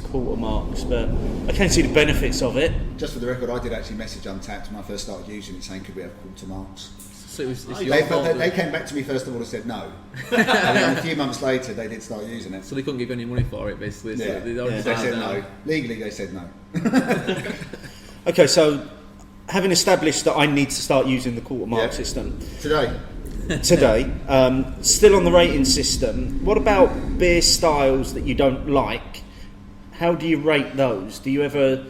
quarter marks, but I can see the benefits of it. Just for the record, I did actually message Untappd when I first started using it, saying could we have quarter marks. So it's They came back to me first of all and said no, and then a few months later they did start using it. So they couldn't give you any money for it, basically. So Yeah, they said no. Legally, they said no. Okay, so having established that I need to start using the quarter mark system Today, still on the rating system, what about beer styles that you don't like? How do you rate those? Do you ever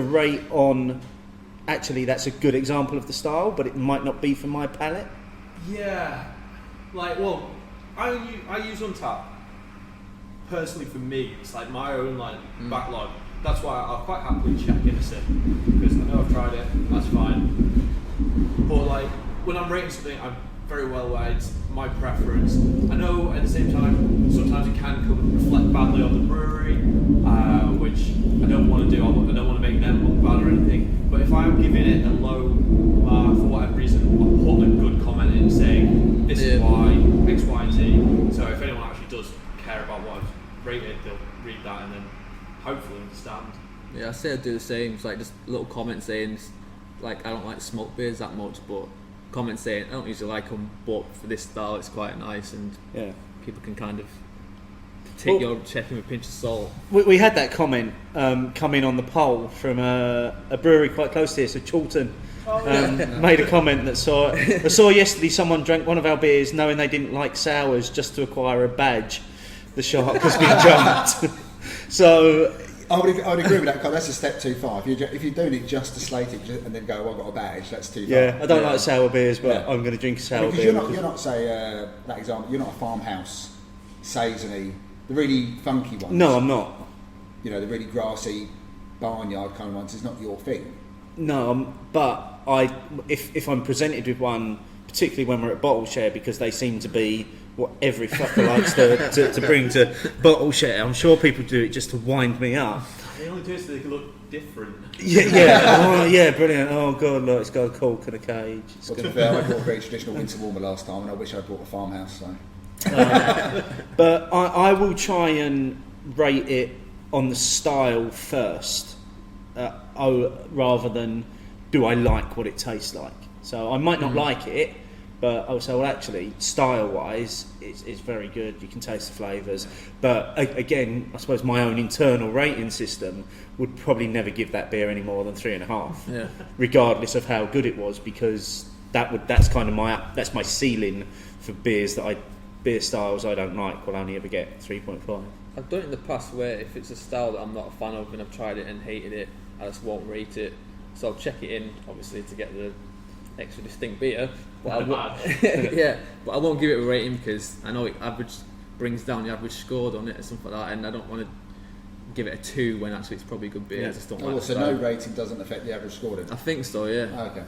rate on, actually that's a good example of the style, but it might not be for my palate? Yeah, like, well, I use Untappd personally for me. It's like my own backlog. That's why I'll quite happily check Innocent because I know I've tried it. That's fine. But like when I'm rating something, I'm very well aware it's my preference. I know at the same time sometimes it can come and reflect badly on the brewery, which I don't want to do. I don't want to make them look bad or anything. But if I am giving it a low mark for whatever reason, I'll put a good comment in saying this is why X, Y, and Z. So if anyone actually does care about what I've rated, they'll read that and then hopefully understand. Yeah, I say I do the same. It's like just a little comment saying, like, I don't like smoked beers that much, but comment saying I don't usually like them, but for this style it's quite nice, and people can kind of take your checking with a pinch of salt. We had that comment come in on the poll from a brewery quite close to here, so Chorlton. Made a comment that I saw yesterday someone drank one of our beers knowing they didn't like sours just to acquire a badge. The shark has been jumped. So I would agree with that, because that's a step too far. If you're doing it just to slate it and then go, I've got a badge, that's too far. Yeah, I don't like sour beers, but I'm going to drink a sour beer. You're not say that example. You're not a farmhouse saisony, the really funky ones. No, I'm not. You know, the really grassy barnyard kind of ones. It's not your thing. No, but if I'm presented with one, particularly when we're at bottle share, because they seem to be what every fucker likes to bring to bottle share. I'm sure people do it just to wind me up. They only do it so they can look different. Yeah, brilliant. Oh god, look, it's got a cork and a cage. Well, to be fair, I bought a very traditional winter warmer last time, and I wish I'd bought a farmhouse. So. But I will try and rate it on the style first, rather than do I like what it tastes like. So I might not like it, but I would say, well, actually, style-wise, it's very good. You can taste the flavours. But again, I suppose my own internal rating system would probably never give that beer any more than 3.5, regardless of how good it was, because that's kind of my ceiling for beer styles I don't like. Will only ever get 3.5. I've done it in the past where if it's a style that I'm not a fan of and I've tried it and hated it, I just won't rate it. So I'll check it in, obviously, to get the extra distinct beer. But I won't give it a rating because I know it brings down the average scored on it or something like that, and I don't want to give it a 2 when actually it's probably good beer. Yeah. I just don't so like no rating doesn't affect the average score then? I think so, yeah. Oh, okay.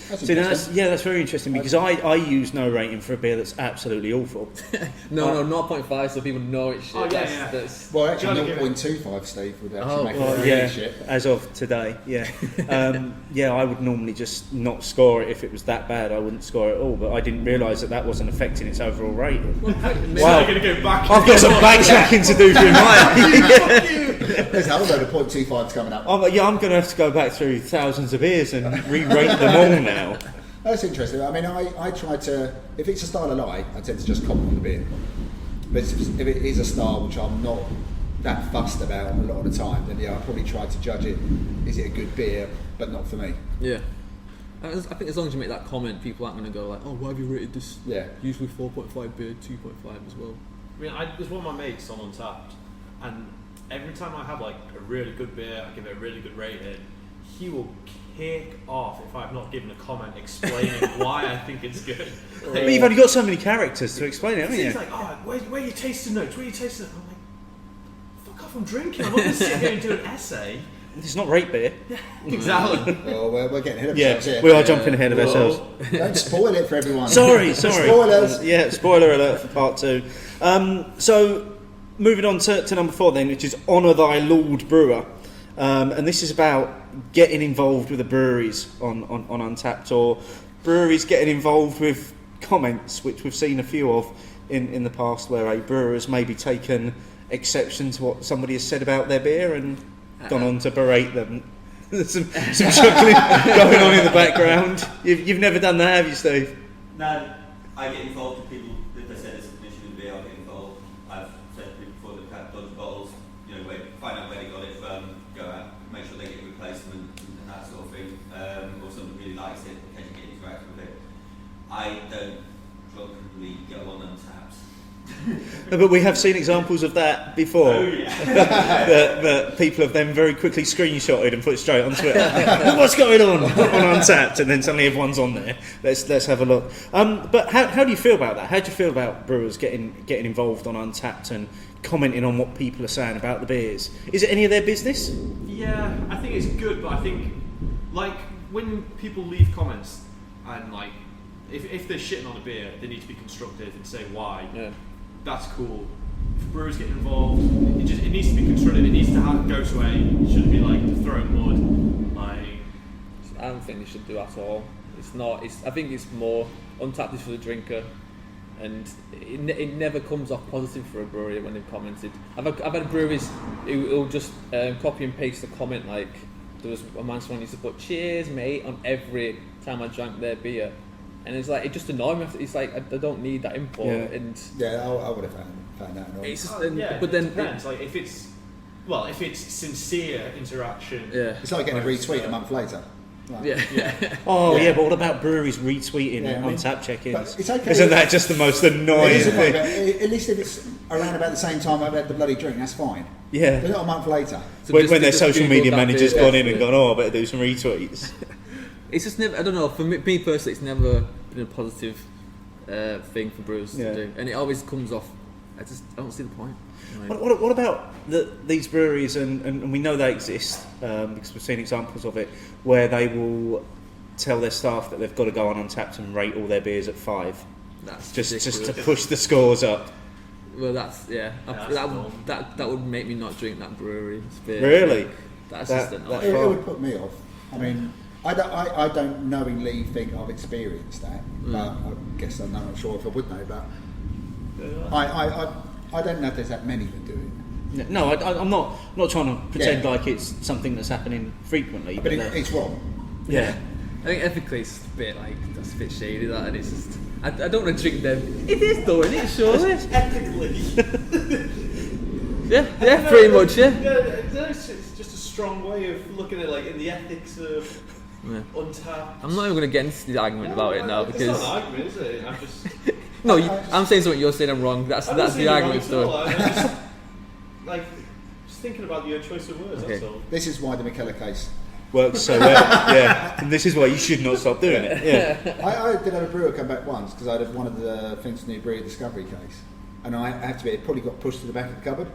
That's very interesting, because I use no rating for a beer that's absolutely awful. No, 0.5, so people know it's shit. Oh, yeah. Well, actually, 0.25, Steve, would actually make it really shit. As of today, I would normally just not score it if it was that bad. I wouldn't score it at all, but I didn't realise that wasn't affecting its overall rating. Wow. Going to go back. I've got some backtracking to do through mine. There's a whole load of 0.25s coming up. I'm going to have to go back through thousands of beers and re-rate them all now. That's interesting. I mean, I try to, if it's a style I like, I tend to just comment on the beer. But if it is a style which I'm not that fussed about a lot of the time, then I probably try to judge it. Is it a good beer, but not for me? Yeah. I think as long as you make that comment, people aren't going to go like, oh, why have you rated this? Yeah. Usually 4.5 beer, 2.5 as well. I mean, there's one of my mates on Untappd, and every time I have like a really good beer, I give it a really good rating. He will kick off if I've not given a comment explaining why I think it's good. But you've only got so many characters to explain it, haven't you? He's like, oh, where are your tasting notes? Where are your tasting notes? I'm like, fuck off, I'm drinking. I'm not going to sit here and do an essay. It's not rate beer. Exactly. Well, we're getting ahead of ourselves here. We are jumping ahead of ourselves. Don't spoil it for everyone. Sorry. Spoilers. Yeah, spoiler alert for part 2. So, moving on to number 4 then, which is Honour Thy Lord Brewer. And this is about getting involved with the breweries on Untappd, or breweries getting involved with comments, which we've seen a few of in the past, where a brewer has maybe taken exception to what somebody has said about their beer and gone on to berate them. There's some chuckling going on in the background. You've never done that, have you, Steve? No, I get involved with people. If they say there's a condition in beer, I get involved. I've said to people before they've had dodgy bottles, find out where they got it from, go out, make sure they get a replacement and that sort of thing. Or someone really likes it, occasionally get interacted with it. I don't drunkenly go on Untappd. No, but we have seen examples of that before. Oh, yeah. that people have then very quickly screenshotted and put straight on Twitter. What's going on Untappd? And then suddenly everyone's on there. Let's have a look. But how do you feel about that? How do you feel about brewers getting involved on Untappd and commenting on what people are saying about the beers? Is it any of their business? Yeah, I think it's good, but I think like when people leave comments and like if they're shitting on a beer, they need to be constructive and say why. Yeah. That's cool. If brewers get involved, it needs to be constructive. It needs to go to it shouldn't be like throwing mud. Like I don't think they should do at all. It's not. I think it's more Untappd is for the drinker, and it never comes off positive for a brewery when they've commented. I've had breweries who'll just copy and paste a comment, like there was a man someone used to put "Cheers, mate" on every time I drank their beer. And it's like, it just annoyed me. It's like, I don't need that info. Yeah. And I would have found that annoying. it's just, but then it depends. Like if it's sincere interaction. Yeah. It's like getting a retweet a month later. Like, Yeah. Oh yeah, but what about breweries retweeting on tap check-ins? But it's okay. Isn't that just the most annoying It is annoying, thing? but at least if it's around about the same time I've had the bloody drink, that's fine. Yeah. But not a month later. So When their just social Googled media that manager's beer. gone in and gone, I better do some retweets. It's just never, I don't know, for me personally, it's never been a positive thing for brewers to do. And it always comes off, I don't see the point. What about these breweries, and we know they exist, because we've seen examples of it, where they will tell their staff that they've got to go on Untappd and rate all their beers at 5. That's just to push the scores up. Well, that's, that would make me not drink that brewery beer. Really? That's That- just that- annoying. It would put me off. I mean, I don't knowingly think I've experienced that, but I guess I'm not sure if I would know. But I don't know if there's that many that do it. No, I'm not trying to pretend like it's something that's happening frequently. But it's wrong. Yeah. I think ethically it's a bit like, that's a bit shady, that, and it's just, I don't want to drink them. It is though, isn't it? Surely. Ethically. Yeah, pretty much, yeah. It's just a strong way of looking at like in the ethics of Untappd. I'm not even going to get into the argument about it now, It's because... not an argument, is it? I'm just... No, I'm saying something, you're saying I'm wrong. That's the argument story. I'm just, like, just thinking about your choice of words, Okay. that's all. This is why the McKellar case. Works so well. Yeah. And this is why you should not stop doing it. Yeah. I did have a brewer come back once because I had one of the Finch New Brewery Discovery case, and I have to be, it probably got pushed to the back of the cupboard,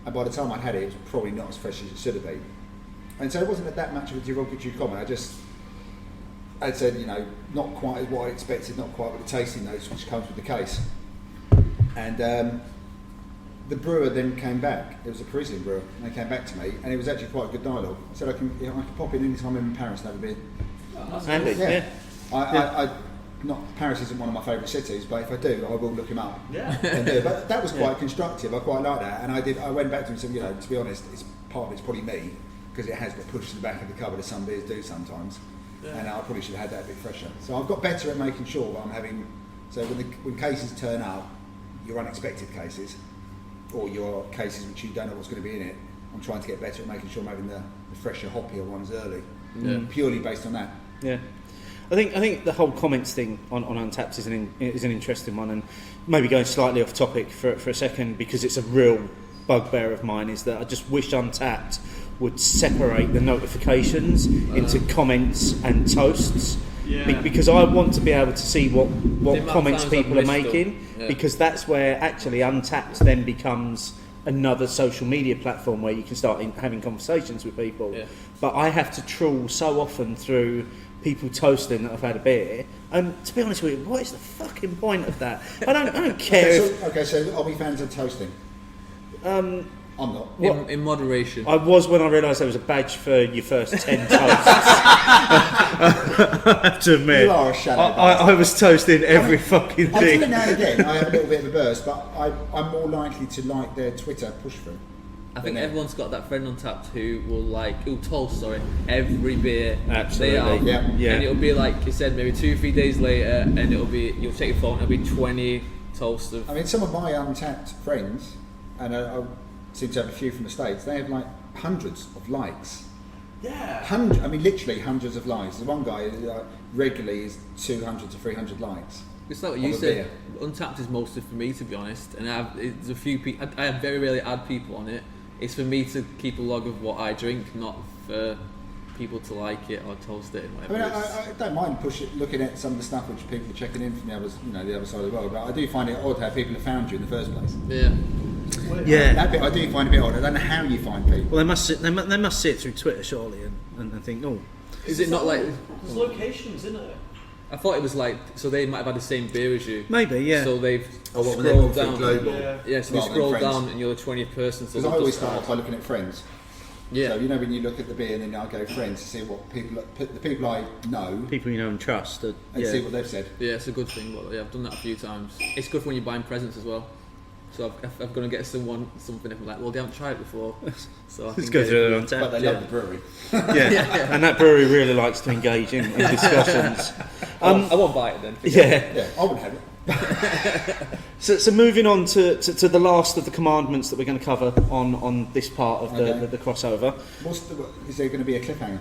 and by the time I'd had it, it was probably not as fresh as it should have been. And so it wasn't that much of a derogatory comment. I'd said, not quite as what I expected, not quite with the tasting notes which comes with the case. And the brewer then came back. It was a Parisian brewer, and they came back to me, and it was actually quite a good dialogue. I said I can pop in anytime I'm in Paris and have a beer. Handy. Yeah. I not Paris isn't one of my favourite cities, but if I do, I will look him up. Yeah. And do. But that was quite constructive. I quite like that, and I went back to him and said, to be honest, part of it's probably me because it has got pushed to the back of the cupboard as some beers do sometimes. Yeah. And I probably should have had that a bit fresher. So I've got better at making sure that I'm having. So when cases turn up, your unexpected cases, or your cases which you don't know what's going to be in it, I'm trying to get better at making sure I'm having the fresher, hoppier ones early. Purely based on that. Yeah. I think the whole comments thing on Untappd is an interesting one, and maybe going slightly off topic for a second, because it's a real bugbear of mine is that I just wish Untappd would separate the notifications into comments and toasts. Yeah. Because I want to be able to see what amount of comments times I've people are missed making, them. Yeah. because that's where actually Untappd then becomes another social media platform where you can start having conversations with people. Yeah. But I have to trawl so often through people toasting that I've had a beer, and to be honest with you, what is the fucking point of that? I don't care. So are we fans of toasting? I'm not. In moderation. I was when I realised there was a badge for your first 10 toasts. I have to admit, You are a shadow I was toasting every fucking I do thing. it now and again. I have a little bit of a burst, but I'm more likely to like their Twitter push through. I think everyone's got that friend on Untappd who will toast every beer Absolutely. they have. Yeah. Yeah. And it'll be like you said, maybe 2-3 days later, and it'll be, you'll take your phone, it'll be 20 toasts of. I mean, some of my Untappd friends, and I seem to have a few from the States, they have like hundreds of likes. Yeah. Literally hundreds of likes. There's one guy who regularly is 200 to 300 likes. It's like what of you a said. beer. Untappd is mostly for me, to be honest. And there's a few people. I very rarely add people on it. It's for me to keep a log of what I drink, not for people to like it or toast it and I whatever. mean, I don't mind looking at some of the stuff which people are checking in from the other side of the world, but I do find it odd how people have found you in the first place. Yeah. Yeah. That bit I do find a bit odd. I don't know how you find people. Well, they must see it through Twitter, surely, and think, oh, Is it not like? There's locations, isn't it? I thought it was like, so they might have had the same beer as you. maybe, yeah. So they've When they're scrolled looking down. global. Yeah. Yeah, so they rather than scroll friends. down and you're the 20th person. So Because I they'll always just- start off by looking at friends. Yeah. So when you look at the beer, and then I go friends to see what the people I know, People you know and trust. and Yeah. see what they've said. Yeah, it's a good thing. But yeah, I've done that a few times. It's good for when you're buying presents as well. So I'm going to get someone something if I'm like, well, they haven't tried it before. So I Let's can go get through it. it on But tap. they Yeah. love the brewery. Yeah. And that brewery really likes to engage in discussions. I won't buy it then. Yeah. Yeah, I wouldn't have it. So moving on to the last of the commandments that we're going to cover on this part of Okay. the crossover. Is there going to be a cliffhanger?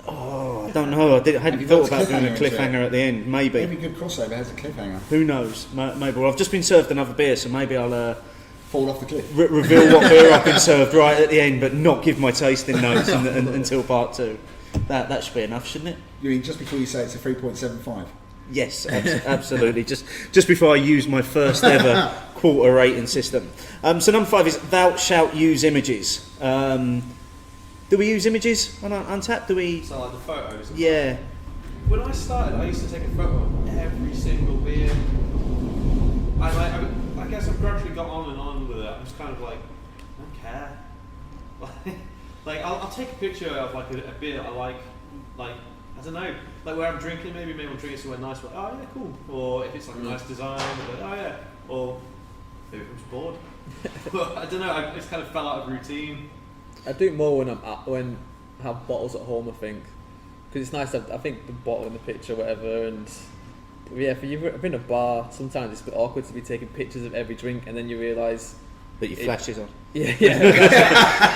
Oh, I don't know. I hadn't you thought got a about doing a cliffhanger into cliffhanger at the end. Maybe. Every good crossover has a cliffhanger. Who knows? Maybe. Well, I've just been served another beer, so maybe I'll Fall off the cliff. reveal what beer I've been served right at the end, but not give my tasting notes until part 2. That should be enough, shouldn't it? You mean just before you say it's a 3.75? Yes, absolutely. Just before I use my first ever quarter rating system. So number 5 is thou shalt use images. Do we use images on Untappd? Do we? So like the photos. Yeah. When I started, I used to take a photo of every single beer. I guess I've gradually got on and on with it. I'm just kind of like, I don't care. Like I'll take a picture of like a beer that I like I don't know, like where I'm drinking. Maybe I'm drinking somewhere nice. But oh yeah, cool. Or if it's like a nice design, I'll be like, oh yeah. Or maybe I'm just bored. But I don't know. I just kind of fell out of routine. I do it more when I have bottles at home, I think, because it's nice to have, I think, the bottle in the picture, whatever. And yeah, if you've been in a bar, sometimes it's a bit awkward to be taking pictures of every drink, and then you realise That your flash is on. yeah.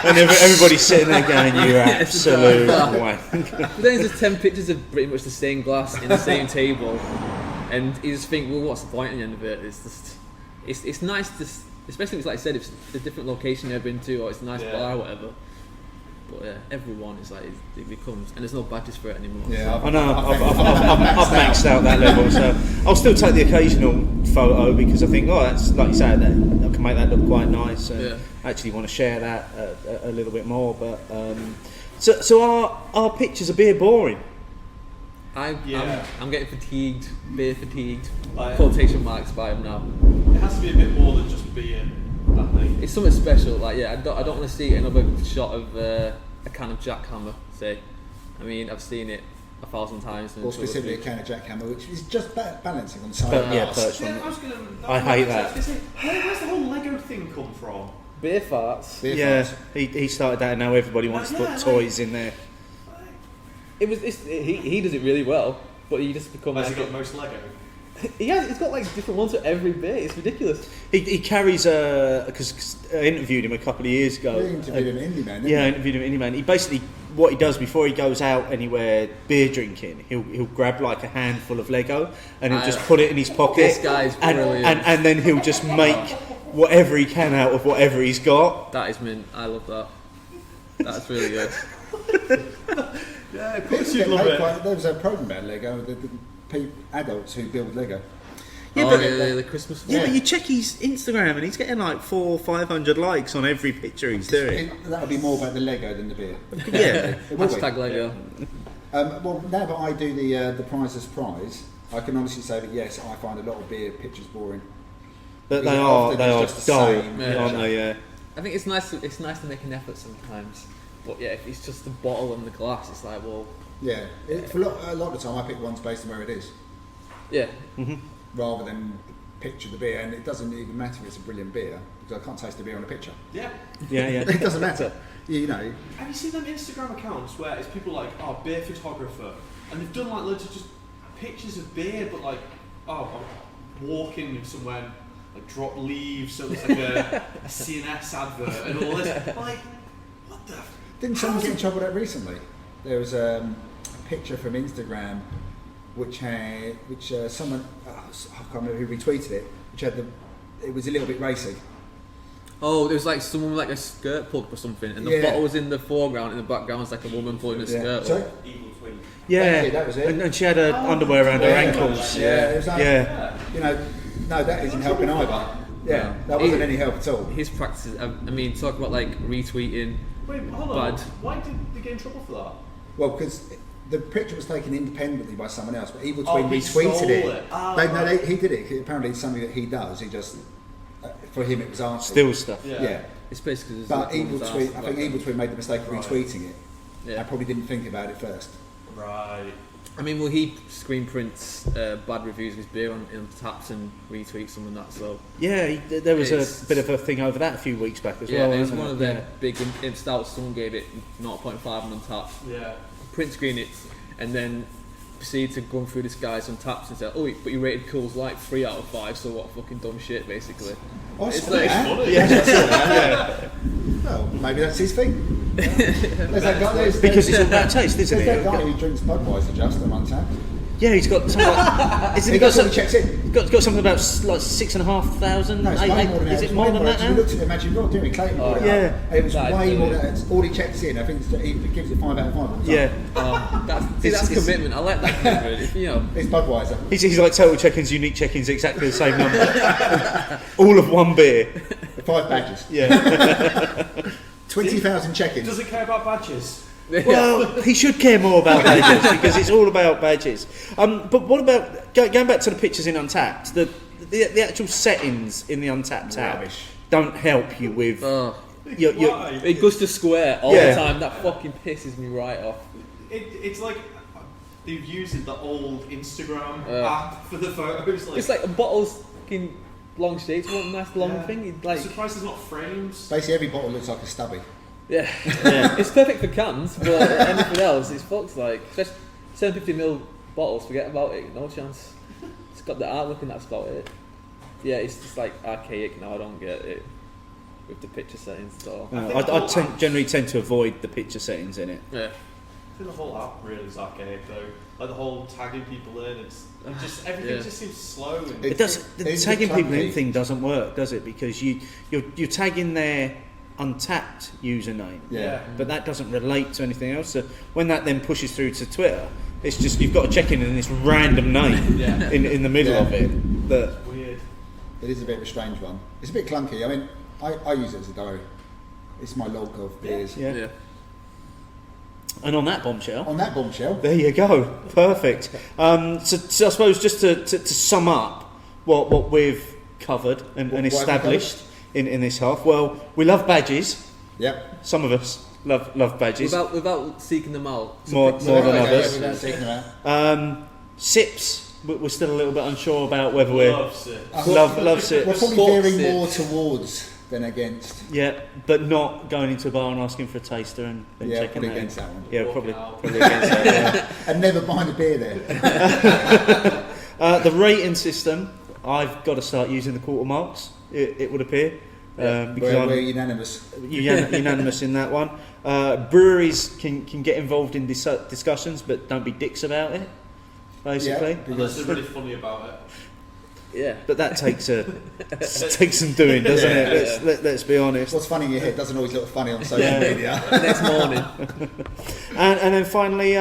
And everybody's sitting there going, you absolute wank. But then it's just 10 pictures of pretty much the same glass in the same table, and you just think, well, what's the point at the end of it? It's just, it's nice to, especially if it's like I said, if it's a different location you've been to, or it's a nice bar or whatever. But yeah, everyone is like, it becomes, and there's no badges for it anymore. Yeah, I know, I've maxed out that level, so I'll still take the occasional photo because I think, oh, that's, like you say, I can make that look quite nice. Yeah. I actually want to share that a little bit more, but so our pictures are beer boring. I'm getting fatigued, beer fatigued, Like, quotation marks by them now. It has to be a bit more than just beer, I think. It's something special. Like, yeah, I don't want to see another shot of a can of Jackhammer. Say, I mean, I've seen it 1,000 times. or specifically a can of Jackhammer, which is just balancing on the side But, of the yeah, glass. perched Yeah, on I it. was gonna. I hate that. I was gonna say, where's the whole Lego thing come from? beer farts. Beer Yeah, farts. he started that, and now everybody wants to Yeah, put like- toys in there. He does it really well, but he just becomes. Has he got most Lego? He's got like different ones for every beer. It's ridiculous. He carries because I interviewed him a couple of years ago. We interviewed an indie man, didn't Yeah, I we? interviewed him Indie Man. He basically, what he does before he goes out anywhere beer drinking, he'll grab like a handful of Lego and he'll just put it in his pocket. This guy's and, brilliant. and then he'll just make whatever he can out of whatever he's got. That is mint. I love that. That's really good. Yeah, of People course get you'd love paid it. quite- there was a program about Lego, the adults who build Lego. Yeah, Oh, but the Christmas one. yeah, but you check his Instagram and he's getting like 400 or 500 likes on every picture he's doing. That would be more about the Lego than the beer. Yeah. It will be. Hashtag Lego. Well, now that I do the prizes prize, I can honestly say that yes, I find a lot of beer pictures boring. But Because they often are it's just the dull, same aren't picture. they? Yeah. I think it's nice. It's nice to make an effort sometimes. But yeah, if it's just the bottle and the glass, it's like, well, Yeah, for a lot of the time I pick ones based on where it is, yeah. rather than picture the beer, and it doesn't even matter if it's a brilliant beer because I can't taste the beer on a picture. Yeah. Yeah, yeah. It doesn't matter, you know. Have you seen them Instagram accounts where it's people like, oh, beer photographer, and they've done like loads of just pictures of beer, but like, oh, I'm walking somewhere, and, like drop leaves, so it's like a CNS advert and all this. Like, what the? Didn't someone get in trouble with that recently? There was a picture from Instagram which someone I can't remember who retweeted it, which had it was a little bit racy. Oh, there was like someone with like a skirt pulled or something, and the Yeah. bottle was in the foreground, and the background was like a woman pulling a skirt. Sorry? Evil twin. Yeah, That was it. And she had her underwear around her ankles. Yeah, it was like, Yeah. you know, no, that isn't helping either. Yeah, No. that wasn't any help at all. His practices. I mean, talk about like retweeting. Wait, hold on. Bad. Why did they get in trouble for that? Well, because the picture was taken independently by someone else, but Evil Oh, Twin he retweeted stole it. it. Ah, No, right. he did it. Apparently, it's something that he does. He just, for him, it was arty. Still stuff. Yeah. It's basically. just But like Evil woman's Twin, ass, I think like- Evil Twin made the mistake of Right. retweeting it. Yeah. I probably didn't think about it first. Right. I mean, well, he screen prints bad reviews of his beer on Untappd and retweets some of that. So Yeah, there was It's- a bit of a thing over that a few weeks back as yeah, well. it was wasn't one of Yeah. their big in stouts. Someone gave it 0.5 on Untappd. Yeah. Print screen it, and then proceeded to go through this guy's Untappd and say, "Oh, but you rated Coors Light 3 out of 5. So what fucking dumb shit, basically." Oh, It's it's like- Funny. Well, maybe that's his thing. There's that guy. Because it's all about taste, isn't there's it? that guy who drinks Budweiser just on Untappd. Yeah, he's got something like, isn't He he got, goes and some, checks in. got something about like 6,500. No, it's way more than that. Is It's it more way than that We now? looked at the Magic Rod, didn't we? Clayton brought it up. yeah. And it was That is way more brilliant. than that. All he checks in, I think he gives it 5 out of 5. all the time. Yeah, That's It's- commitment. I like that commitment. If, you know, It's Budweiser. he's like total check-ins, unique check-ins, exactly the same number. All of one beer. 5 badges. Yeah. 20,000 check-ins. Doesn't care about badges. Well, he should care more about badges because it's all about badges. But what about going back to the pictures in Untappd? The actual settings in the Untappd app Rubbish. don't help you with oh, your Why? it goes to square all Yeah. the time. That fucking pisses me right off. It's like they've used the old Instagram Yeah. app for the photos. Like, It's like a bottle's fucking long shapes, one nice long yeah. thing. It's like, I'm surprised there's not frames. Basically, every bottle looks like a stubby. yeah, it's perfect for cans, but anything else, it's fucked. Like, especially 750ml bottles, forget about it. No chance. It's got the artwork and that's about it. Yeah, it's just like archaic now. I don't get it with the picture settings at all. I generally tend to avoid the picture settings in it. Yeah. I think the whole app really is archaic though. Like the whole tagging people in, it just everything Yeah. just seems slow. And It does. The It's tagging people in clunky. thing doesn't work, does it? Because you're tagging their Untappd username, Yeah. but that doesn't relate to anything else. So when that then pushes through to Twitter, it's just you've got to check in this random name Yeah. in the middle Yeah. of it. That weird. It is a bit of a strange one. It's a bit clunky. I mean, I use it as a diary. It's my log of beers. yeah. And on that bombshell, On that bombshell, there you go, perfect. So I suppose just to sum up what we've covered and What have we established in this half. Well, we love badges. yep. Some of us love badges. Without seeking them out. More than Okay, others. without taking them out. Sips, we're still a little bit unsure about whether we're Loves it. love sips. We're probably Sports veering sips. more towards than against. Yeah, but not going into a bar and asking for a taster and then Yeah, checking probably that. against that one. Yeah, Walking probably out. against that. Yeah. And never buying a beer there. The rating system, I've got to start using the quarter marks. It would appear because We're I'm unanimous. unanimous in that one. Breweries can get involved in discussions, but don't be dicks about it. Basically, Yeah. Unless they're really funny about it. Yeah. But that takes takes some doing, doesn't it? Let's be honest. What's funny in your head doesn't always look funny on social media. Next morning. And then finally,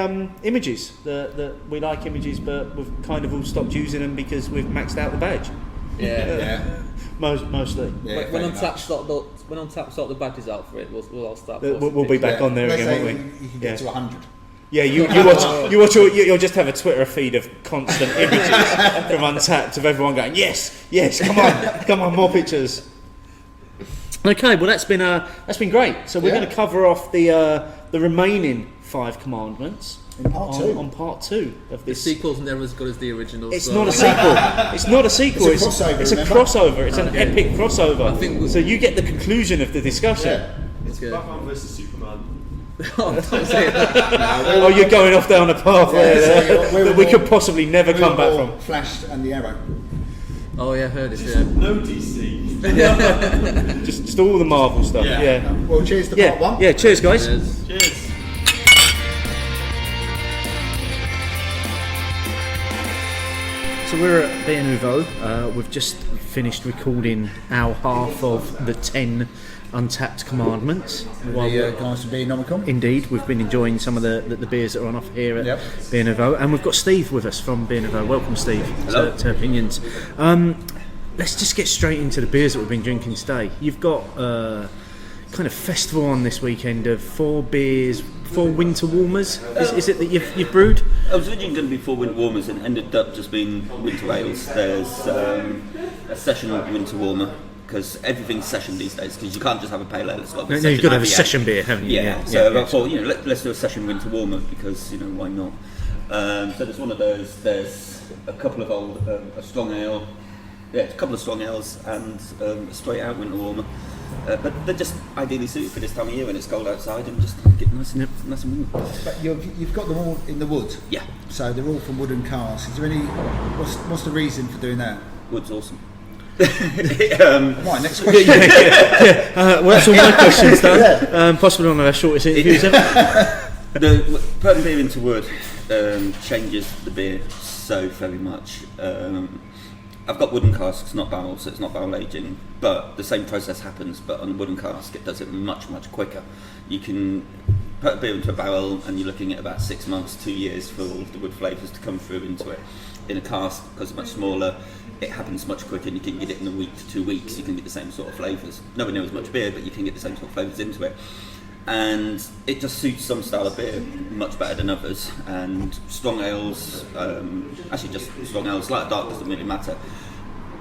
images. We like images, but we've kind of all stopped using them because we've maxed out the badge. Yeah. Mostly. Yeah, when fair Untappd sort the badges out for it, we'll all start. We'll be back on there Let's again, say won't we? you can get to 100. Yeah, you'll just have a Twitter feed of constant images from Untappd of everyone going, yes, come on, more pictures. Okay, well that's been great. So we're going to cover off the remaining 5 commandments In part 2. on part 2 of The this. sequel's never as good as the original. It's not a sequel. It's not a sequel. It's a crossover, It's a remember? crossover. It's an epic crossover. I think So you get the conclusion of the discussion. Yeah. It's good. Batman versus Superman. Don't say that. Oh, you're going off down a path that we could possibly never come back from. Flash and the Arrow. Oh yeah, I heard it. Yeah. No DC. Just all the Marvel stuff. Yeah. Yeah. Well, cheers to Yeah. part 1. Yeah. Cheers, guys. Cheers. Cheers. So we're at Beer Nouveau. We've just finished recording our half of the 10 Untappd Commandments. While The guys from Beernomicon. Indeed, we've been enjoying some of the beers that are on offer here at Yep. Beer Nouveau, and we've got Steve with us from Beer Nouveau. Welcome, Steve, to Hopinions. Let's just get straight into the beers that we've been drinking today. You've got kind of festival on this weekend of 4 beers, 4 winter warmers. Is it that you've brewed? I was originally going to be 4 winter warmers and ended up just being winter ales. There's a session winter warmer because everything's session these days because you can't just have a pale ale. It's got to be No, you've got to have a IPA. session beer, haven't you? Yeah, so I thought, let's do a session winter warmer because, why not? So there's one of those, there's a couple of old, a strong ale, a couple of strong ales and a straight out winter warmer. But they're just ideally suited for this time of year when it's cold outside and just get nice and warm. But you've got them all in the wood. Yeah, So they're all from wooden casks. Is there any? What's the reason for doing that? wood's awesome. Right, next question. Well, that's all my questions done. Possibly one of our shortest interviews ever. Putting beer into wood changes the beer so very much. I've got wooden casks, not barrels, so it's not barrel aging, but the same process happens, but on a wooden cask it does it much quicker. You can put a beer into a barrel and you're looking at about 6 months, 2 years for all of the wood flavours to come through into it. In a cask, because it's much smaller, it happens much quicker and you can get it in a week to 2 weeks, you can get the same sort of flavours. Nowhere near as much beer, but you can get the same sort of flavours into it. And it just suits some style of beer much better than others. And strong ales, actually just strong ales, light or dark doesn't really matter.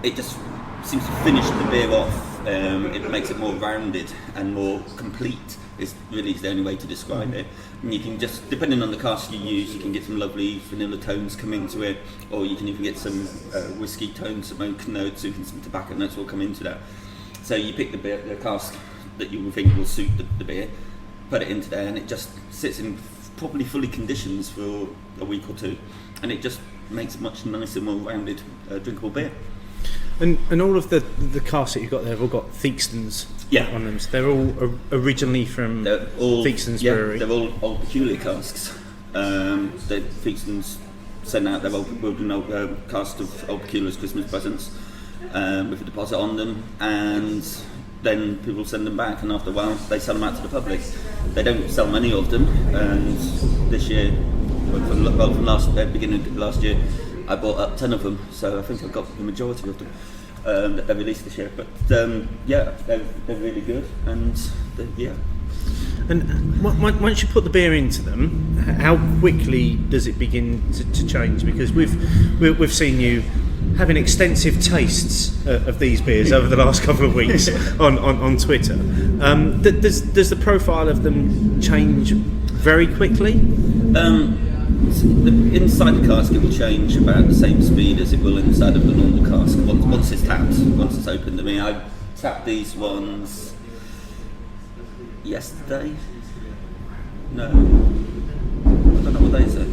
It just seems to finish the beer off. It makes it more rounded and more complete. Is really the only way to describe it. And you can just, depending on the cask you use, you can get some lovely vanilla tones come into it, or you can even get some whiskey tones, some oak notes, even some tobacco notes will come into that. So you pick the cask that you think will suit the beer, put it into there, and it just sits in probably fully conditions for a week or 2, and it just makes a much nicer, more rounded, drinkable beer. And all of the casks that you've got there have all got Theakston's on them. So they're all originally from Theakston's brewery. They're all old peculiar casks. The Theakston's send out their old cask of old peculiar as Christmas presents with a deposit on them, and then people send them back, and after a while they sell them out to the public. They don't sell many of them, and this year, from beginning of last year, I bought up 10 of them, so I think I've got the majority of them that they released this year. But they're really good, and And once you put the beer into them, how quickly does it begin to change? Because we've seen you having extensive tastes of these beers over the last couple of weeks on Twitter. Does the profile of them change very quickly? Inside the cask it will change about the same speed as it will inside of the normal cask once it's tapped, once it's opened. I mean, I tapped these ones yesterday. No, I don't know what day is it.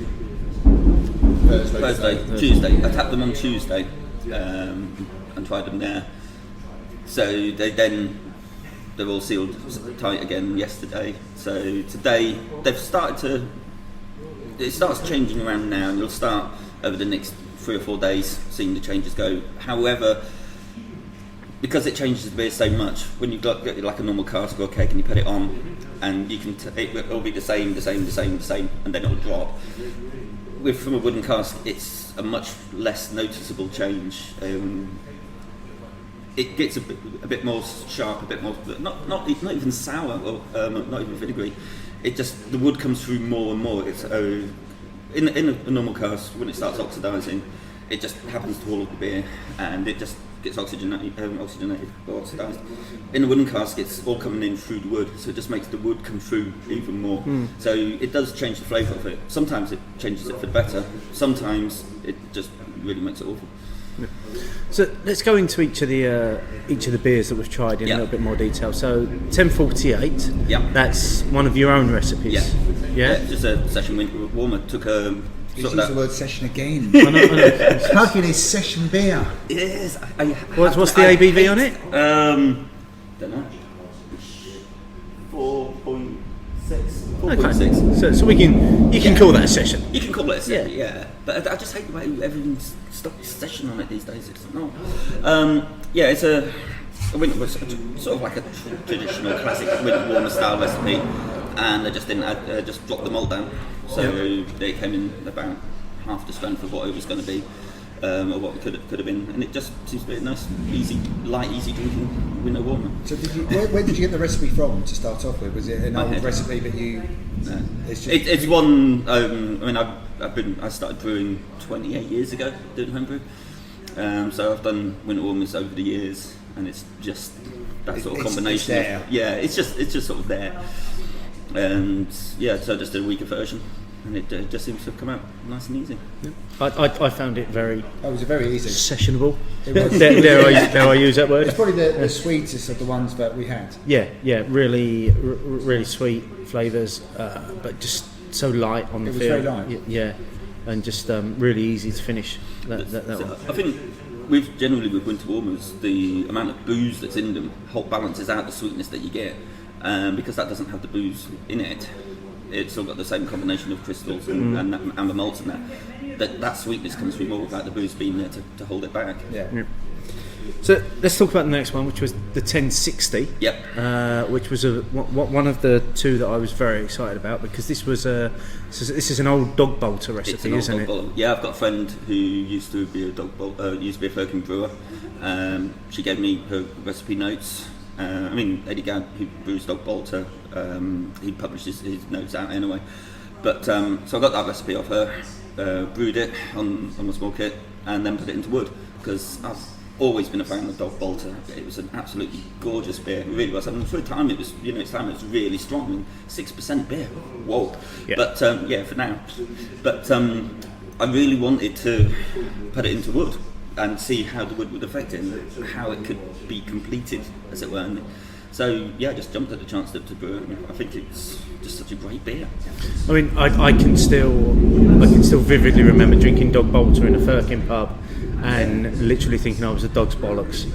Thursday, Tuesday. I tapped them on Tuesday and tried them there. So they're all sealed tight again yesterday. So today they've started to. It starts changing around now, and you'll start over the next 3 or 4 days, seeing the changes go. However, because it changes the beer so much, when you've got like a normal cask or keg and you put it on, and you can it'll be the same, and then it'll drop. From a wooden cask, it's a much less noticeable change. It gets a bit more sharp, a bit more not even sour or not even vinegary. It just, the wood comes through more and more. It's in a normal cask, when it starts oxidising, it just happens to all of the beer, and it just gets oxygenated or oxidised. In a wooden cask, it's all coming in through the wood, so it just makes the wood come through even more. So it does change the flavour of it. Sometimes it changes it for the better. Sometimes it just really makes it awful. So let's go into each of the beers that we've tried in a little bit more detail. So 1048, that's one of your own recipes. Yeah. Just a session warmer. Took He's used the word session again. I know. Fucking his session beer. Yes. What's the ABV on it? Don't know. 4.6. Okay. So you can call that a session. You can call it a session, yeah. But I just hate the way everyone's stuck session on it these days. It's not. It's a winter, sort of like a traditional classic winter warmer style recipe, and I just didn't. Just dropped the malt down, so they came in about half the strength of what it was going to be, or what it could have been, and it just seems to be a nice, easy drinking winter warmer. So where did you get the recipe from to start off with? Was it an old recipe that you? No. It's one. I started brewing 28 years ago, doing homebrew. So I've done winter warmers over the years, and it's just that sort of combination. It's just sort of there. And so I just did a weaker version, and it just seems to have come out nice and easy. I found it very. It was very easy. Sessionable. Dare I use that word? It's probably the sweetest of the ones that we had. Yeah, really sweet flavours, but just so light on the feel. It was very light. Yeah, and just really easy to finish. That one. I think with winter warmers, the amount of booze that's in them balances out the sweetness that you get, because that doesn't have the booze in it. It's still got the same combination of crystals and the malts and that sweetness comes through more without the booze being there to hold it back. Yeah. So let's talk about the next one, which was the 1060. Which was one of the two that I was very excited about, because this is an old dog bolter recipe, isn't it? Yeah, I've got a friend who used to be a Firkin brewer. She gave me her recipe notes. Eddie Gadd, who brews dog bolter, he publishes his notes out anyway. But so I got that recipe off her, brewed it on my small kit, and then put it into wood, because I've always been a fan of dog bolter. It was an absolutely gorgeous beer. It really was. For a time it was, it was really strong. 6% beer. Whoa. Yeah. But for now. But I really wanted to put it into wood and see how the wood would affect it, and how it could be completed, as it were. And so I just jumped at the chance to brew it. I think it's just such a great beer. I can still vividly remember drinking dog bolter in a Firkin pub, and literally thinking I was a dog's bollocks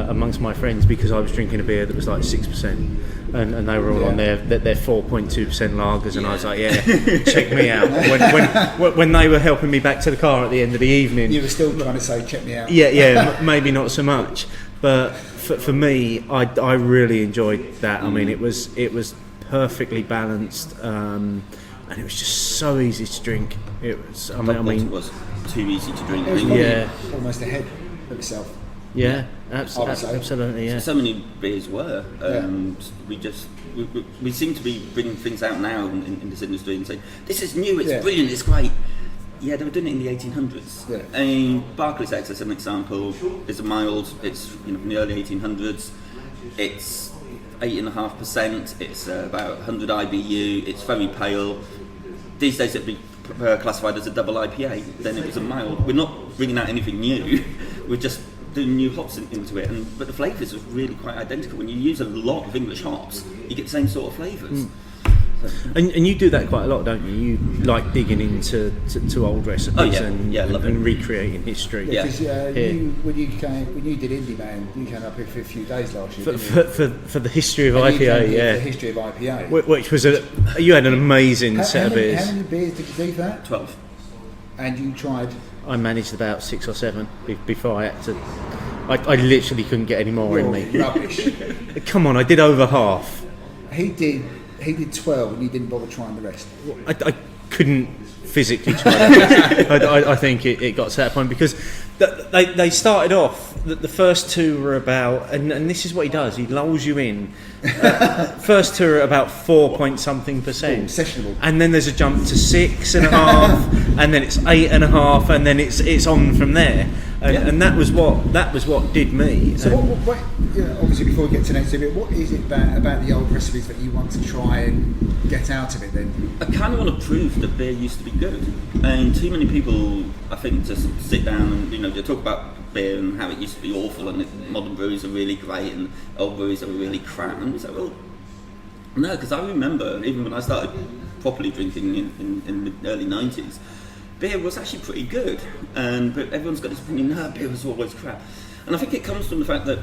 amongst my friends, because I was drinking a beer that was like 6%, and they were all on their 4.2% lagers, and I was like, check me out. When they were helping me back to the car at the end of the evening, you were still trying to say, check me out. Maybe not so much, but for me, I really enjoyed that. It was perfectly balanced, and it was just so easy to drink. It was. It was too easy to drink. It was almost ahead of itself. Yeah, absolutely. Yeah. So many beers were. We seem to be bringing things out now in this industry and saying, this is new, it's brilliant, it's great. Yeah, they were doing it in the 1800s. Yeah. Barclays X, as an example, is a mild. It's from the early 1800s. It's 8.5%. It's about 100 IBU. It's very pale. These days it'd be classified as a double IPA. Then it was a mild. We're not bringing out anything new. We're just doing new hops into it, but the flavours are really quite identical. When you use a lot of English hops, you get the same sort of flavours. And you do that quite a lot, don't you? You like digging into old recipes and recreating history. Because when you did Indie Man, you came up here for a few days last year. For the history of IPA, the history of IPA, which was you had an amazing set of beers. How many beers did you do for that? 12. And you tried I managed about 6 or 7 before I had to. I literally couldn't get any more in me. Rubbish. Come on, I did over half. He did 12 and he didn't bother trying the rest. I couldn't physically try that. I think it got to that point because they started off. The first 2 were about, and this is what he does. He lulls you in. First 2 are about 4 point something percent, sessionable, and then there's a jump to 6.5, and then it's 8.5, and then it's on from there. And that was what did me. So what obviously before we get to next bit, what is it about the old recipes that you want to try and get out of it then? I kind of want to prove that beer used to be good, and too many people, I think, just sit down and they talk about beer and how it used to be awful, and modern breweries are really great, and old breweries are really crap. And we say, well, no, because I remember even when I started properly drinking in the early 90s, beer was actually pretty good, but everyone's got this opinion, no, beer was always crap. And I think it comes from the fact that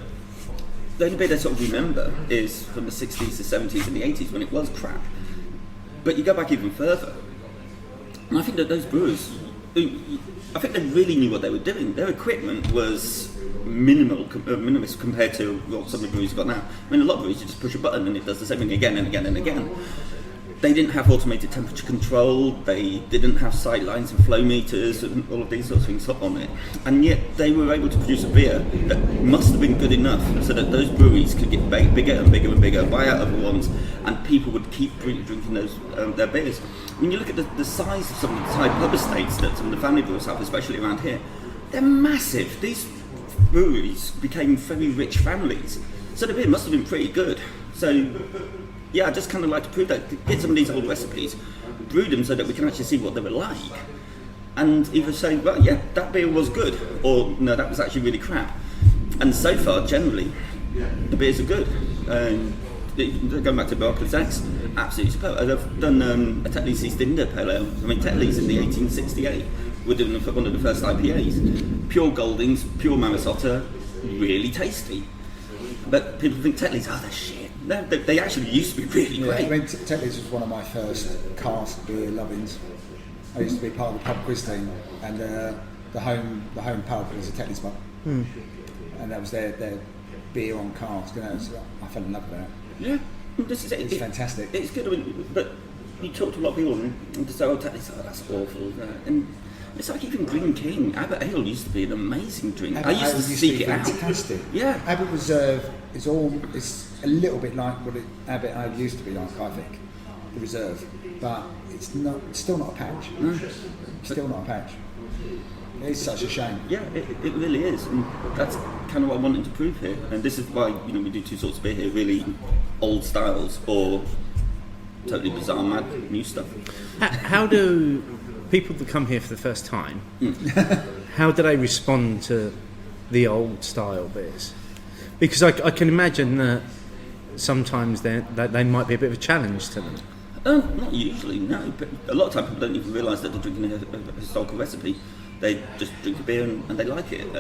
the only beer they sort of remember is from the 60s, the 70s and the 80s when it was crap. But you go back even further, and I think that those brewers, I think they really knew what they were doing. Their equipment was minimalist compared to what some of the breweries have got now. I mean, a lot of breweries, you just push a button and it does the same thing again and again and again. They didn't have automated temperature control, they didn't have sight lines and flow meters and all of these sorts of things on it. And yet they were able to produce a beer that must have been good enough so that those breweries could get bigger and bigger and bigger, buy out other ones, and people would keep drinking those their beers. When you look at the size of some of the Thai pub estates that some of the family brewers have, especially around here, they're massive. These breweries became very rich families. So the beer must have been pretty good. So yeah, I just kind of like to prove that. Get some of these old recipes, brew them so that we can actually see what they were like, and either say, well, yeah, that beer was good, or no, that was actually really crap. And so far, generally, the beers are good. Going back to Barclays X, absolutely superb. I've done a Tetley's East India Pale Ale. I mean, Tetley's in the 1868 were doing one of the first IPAs. Pure Goldings, pure Marasotta, really tasty. But people think Tetley's, they're shit. No, they actually used to be really great. I mean, Tetley's was one of my first cask beer lovings. I used to be part of the pub quiz team, and the home pub was a Tetley's pub, and that was their beer on cask. So I fell in love with that. Yeah, this is it. It's fantastic. It's good, but you talk to a lot of people and they say, Tetley's, that's awful. And it's like even Green King, Abbott Ale used to be an amazing drink. I used to seek it out. Fantastic. Yeah. Abbott Reserve is it's a little bit like what Abbott Ale used to be like, I think, the Reserve, but it's still not a patch. No. Still not a patch. It's such a shame. Yeah, it really is, and that's kind of what I'm wanting to prove here. And this is why we do 2 sorts of beer here: really old styles or totally bizarre, mad new stuff. How do people that come here for the first time, how do they respond to the old style beers? Because I can imagine that sometimes they might be a bit of a challenge to them. Not usually, no. But a lot of time people don't even realise that they're drinking a historical recipe. They just drink a beer and they like it.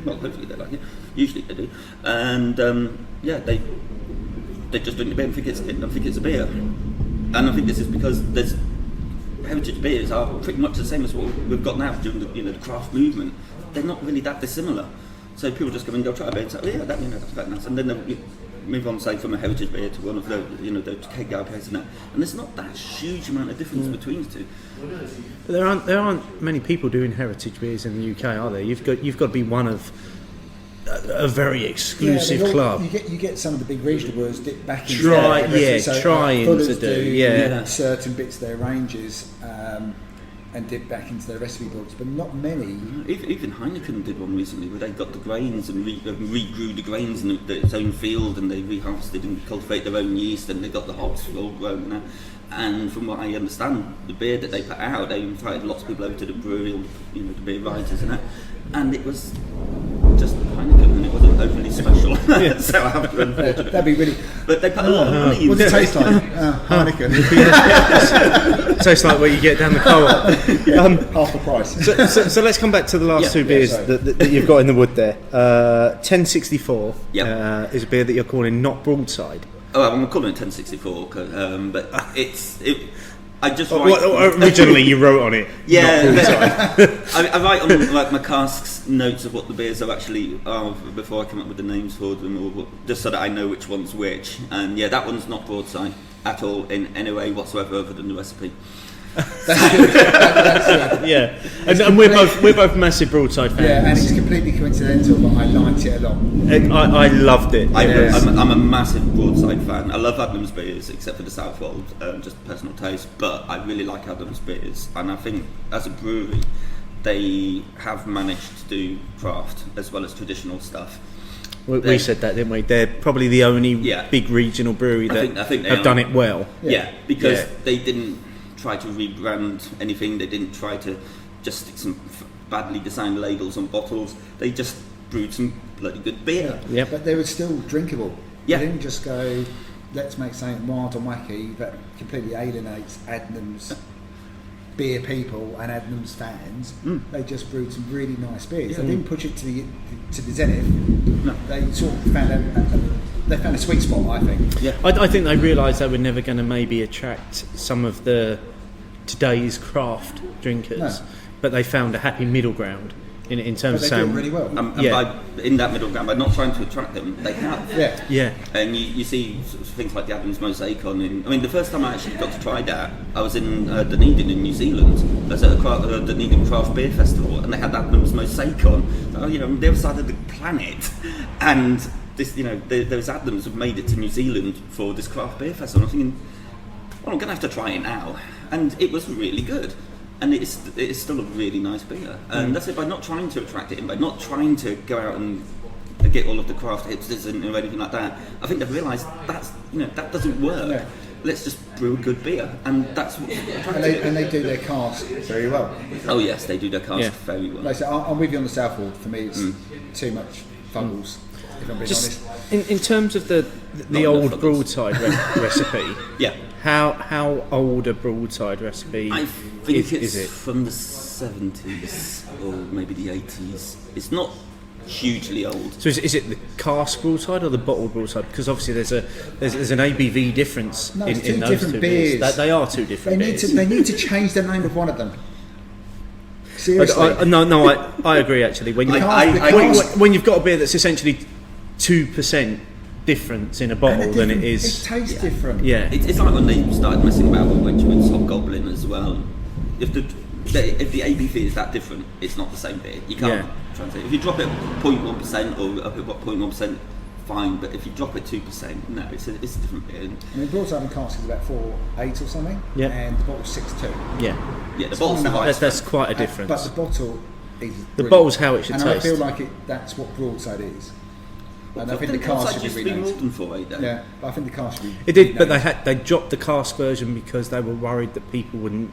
Well, hopefully they like it. Usually they do. And they just drink the beer and think it's a beer. And I think this is because heritage beers are pretty much the same as what we've got now during the craft movement. They're not really that dissimilar. So people just come and go try a beer and say, that's quite nice. And then they'll move on, say, from a heritage beer to one of the keg IPAs and that. And there's not that huge amount of difference between the two. But there aren't many people doing heritage beers in the UK, are there? You've got to be one of a very exclusive club. You get some of the big regional brewers dip back into trying to do certain bits of their ranges and dip back into their recipe books, but not many. Even Heineken did one recently where they got the grains and regrew the grains in its own field, and they reharvested and cultivate their own yeast, and they got the hops all grown now. And from what I understand, the beer that they put out, they invited lots of people over to the brewery, the beer writers and that, and it was just Heineken, and it wasn't overly special. So I have to unfortunately. That'd be really. But they put a lot of money. What does it taste like? Heineken. Tastes like what you get down the co-op. Half the price. So let's come back to the last 2 beers that you've got in the wood there. 1064 is a beer that you're calling Not Broadside. Oh, I'm calling it 1064, but I just write. Originally, you wrote on it. Yeah, I write on like my casks notes of what the beers are actually are before I come up with the names for them, or just so that I know which one's which. And yeah, that one's not broadside at all in any way whatsoever, other than the recipe. That's good. That's good. Yeah, and we're both massive broadside fans. Yeah, and it's completely coincidental, but I liked it a lot. I loved it. I'm a massive broadside fan. I love Adams beers, except for the Southwold, just personal taste. But I really like Adams beers, and I think as a brewery, they have managed to do craft as well as traditional stuff. We said that, didn't we? They're probably the only big regional brewery that I think they have done it well. Yeah, because they didn't try to rebrand anything. They didn't try to just stick some badly designed labels on bottles. They just brewed some bloody good beer. Yeah, but they were still drinkable. Yeah. They didn't just go, let's make something wild and wacky that completely alienates Adnams beer people and Adnams fans. They just brewed some really nice beers. They didn't push it to the zenith. No. They sort of found a sweet spot, I think. Yeah, I think they realised they were never going to maybe attract some of the today's craft drinkers, but they found a happy middle ground in terms But of they do saying it really well. and in that middle ground, by not trying to attract them, they have. yeah. And you see sort of things like the Adams Mosaicon. I mean, the first time I actually got to try that, I was in Dunedin in New Zealand. I was at a Dunedin Craft Beer Festival, and they had Adams Mosaicon. On the other side of the planet, and this, those Adams have made it to New Zealand for this craft beer festival. I'm thinking, well, I'm going to have to try it now, and it was really good. And it is still a really nice beer. And that's it, by not trying to attract it in, by not trying to go out and get all of the craft hipsters and anything like that. I think they've realised that doesn't work. Yeah. Let's just brew a good beer, and that's what they're trying to do. And they do their cask very well. Oh yes, they do their cask very well. Like I said, I'm with you on the Southwold. For me, it's too much fumbles, if I'm being Just honest. in terms of the Not old enough broadside recipe, Yeah, how old a broadside recipe I think is it's it? from the 70s or maybe the 80s. It's not hugely old. So is it the cask broadside or the bottled broadside? Because obviously there's an ABV difference No, in it's two those different two beers. beers. They are two They different need beers. they need to change the name of one of them. Seriously. I agree actually. When I you've got a beer that's essentially 2% difference in a bottle than it is. It tastes different. Yeah. It's like when they started messing about with Wedgwood's Hobgoblin as well. If the ABV is that different, it's not the same beer. You can't translate. If you drop it 0.1% or up at 0.1%, fine. But if you drop it 2%, no, it's a different beer. I mean, broadside and cask is about 4.8 or something. Yeah. And the bottle's 6.2. Yeah. Yeah, the bottle's the That's- highest. That's quite a difference. But the bottle is. The brilliant. bottle's how it should and taste. I feel like that's what broadside is. And I think the cask cask should used be to be more renamed. than 4.8 then. Yeah, but I think the cask should be. It did, but renamed. they dropped the cask version because they were worried that people wouldn't,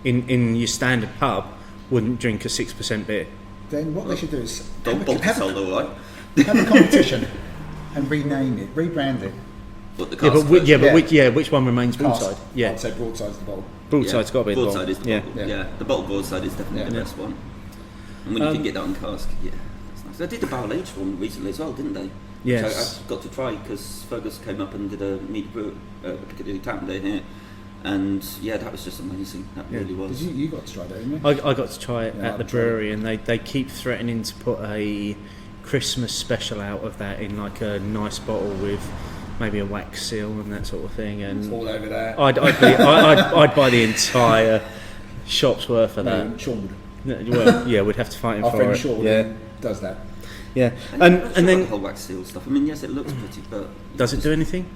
in your standard pub, wouldn't drink a 6% beer. Then what they should do is Don't bolt the sold all right. have a competition and rename it, rebrand it. But the Yeah, cask but Yeah. which one remains Cask. broadside? Yeah, I'd say broadside's the bottle. broadside's got to be the broadside bottle. is the Yeah. bottle. Yeah, the bottle broadside is definitely the best one. And when you can get that on cask, that's nice. They did the barrel aged one recently as well, didn't they? Yes. Which I got to try because Fergus came up and did a meet brew Piccadilly Tap Day here, and that was just amazing. That really was. Because you got to try that, didn't you? I got to try it Yeah, at the I've tried it. brewery, and they keep threatening to put a Christmas special out of that in like a nice bottle with maybe a wax seal and that sort of thing. And All over that. I'd buy the entire shop's worth of that. Sean would. Well, yeah, we'd have to fight him Our for friend it. Sean Yeah, does that. yeah. I'm And not sure about then the whole wax seal stuff. I mean, yes, it looks pretty, but does it do anything?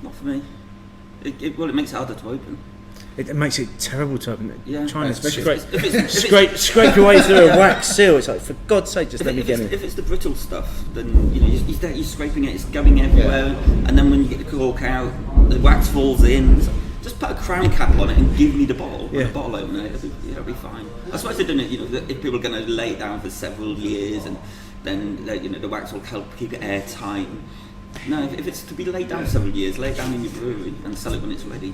not for me. It makes it harder to open. It makes it terrible to open it. Yeah. Trying to Especially scrape your way through a wax seal. It's like, for God's sake, just let me get in. If it's the brittle stuff, then you're scraping it, it's going everywhere, and then when you get the cork out, the wax falls in. So just put a crown cap on it and give me the bottle. Yeah. The bottle opener, it'll be fine. I suppose they're doing it. If people are going to lay it down for several years, and then the wax will help keep it airtight. No, if it's to be laid down several years, lay it down in your brewery and sell it when it's ready.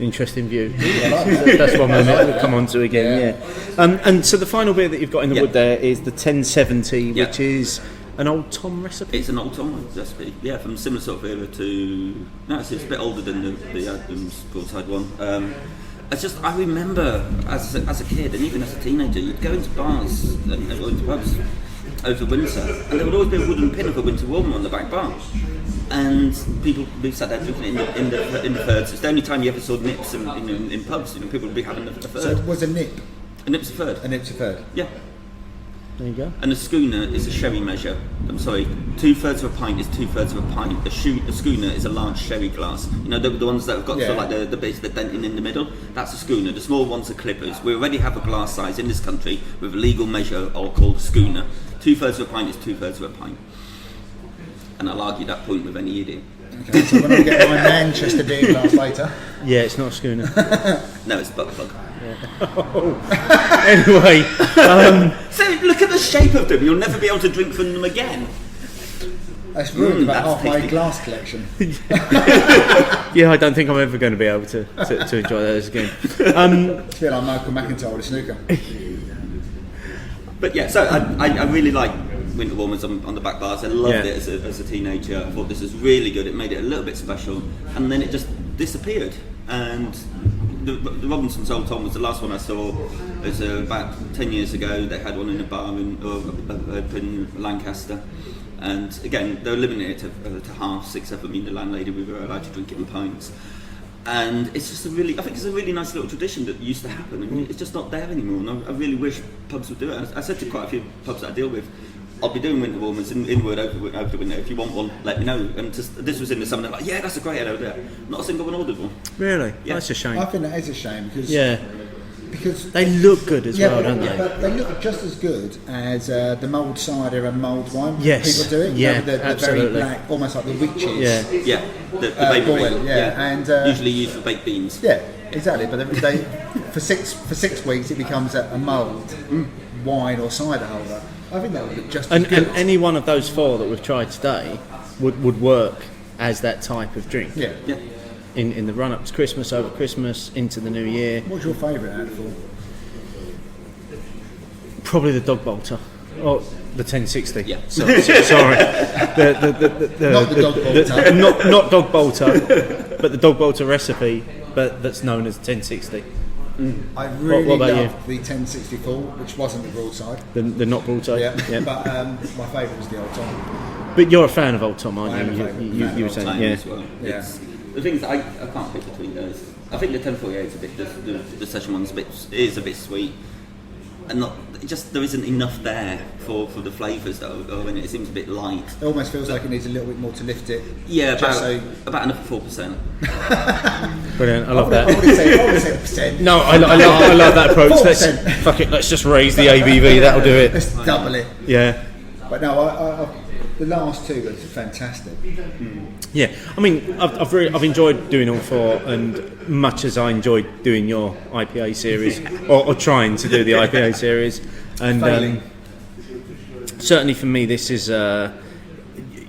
Interesting view. That's one we'll come on to again. Yeah. And so the final beer that you've got in the wood there is the 1070, which is an old Tom recipe? It's an old Tom recipe, yeah, from a similar sort of era to... No, it's a bit older than the Adams Broadside one. I remember as a kid and even as a teenager, you'd go into bars or into pubs over winter, and there would always be a wooden pin of a winter warmer on the back bar. And people would be sat there drinking it in the thirds. It's the only time you ever saw nips in pubs. People would be having a third. So it was a nip. A nip's a third. A nip's a third. Yeah. There you go. And a schooner is a sherry measure. I'm sorry, 2/3 of a pint is 2/3 of a pint. A schooner is a large sherry glass. You know, the ones that have got sort of like the base, the denting in the middle. That's a schooner. The small ones are clippers. We already have a glass size in this country with a legal measure called schooner. 2/3 of a pint is 2/3 of a pint. And I'll argue that point with any idiot. Okay, so when I get my Manchester beer glass later. Yeah, it's not a schooner. No, it's a butt plug. Anyway, so look at the shape of them. You'll never be able to drink from them again. That's ruined about that's half my tasty. glass collection. yeah, I don't think I'm ever going to be able to enjoy those again. It's a bit like Michael McIntyre with snooker. But yeah, so I really like winter warmers on the back bars. I loved it as a teenager. I thought this was really good. It made it a little bit special, and then it just disappeared. And the Robinson's Old Tom was the last one I saw. It was about 10 years ago. They had one in a bar up in Lancaster. And again, they were limiting it to half, 6 of them. I mean, the landlady, we were allowed to drink it in pints. And it's just I think it's a really nice little tradition that used to happen. And it's just not there anymore. And I really wish pubs would do it. I said to quite a few pubs that I deal with, I'll be doing winter warmers inward over the winter. If you want one, let me know. And this was in the summer. They're like, yeah, that's a great idea. Not a single one ordered one. Really? Yeah. That's a shame. I think that is a shame because They look good as well, don't they? But they look just as good as the mulled cider and mulled wine. Yes. People do it. Yeah, the very absolutely. black, almost like the witches. Yeah. Yeah, the baby boil, ring. and usually used for baked beans. Yeah, exactly. But they for 6 weeks it becomes a mulled wine or cider holder. I think that would look just as good. And any one of those 4 that we've tried today would work as that type of drink. Yeah. In the run up to Christmas, over Christmas, into the new year. What's your favourite out of 4? Probably the Dog Bolter. Or the 1060. Yeah. Sorry. Not the Dog Bolter. Not Dog Bolter, but the Dog Bolter recipe, but that's known as 1060. I really what about loved the 1064, which wasn't the broadside. The not broadside. Yeah. But my favourite was the Old Tom. But you're a fan of Old Tom, aren't I am you? a fan You were of saying, Time yeah. as well. Yeah. The thing is, I can't pick between those. I think the 1048 is a bit. The session one's is a bit sweet, and there isn't enough there for the flavours though. And it seems a bit light. It almost feels like it needs a little bit more to lift it. Yeah, Just about another 4%. Brilliant. I love that. I would say percent. No, I love that approach. 4%. Let's just raise the ABV. That'll do it. Let's double it. Yeah. But no, the last 2 were fantastic. Yeah, I mean, I've enjoyed doing all 4, and much as I enjoyed doing your IPA series, or trying to do the IPA series, and certainly for me, this is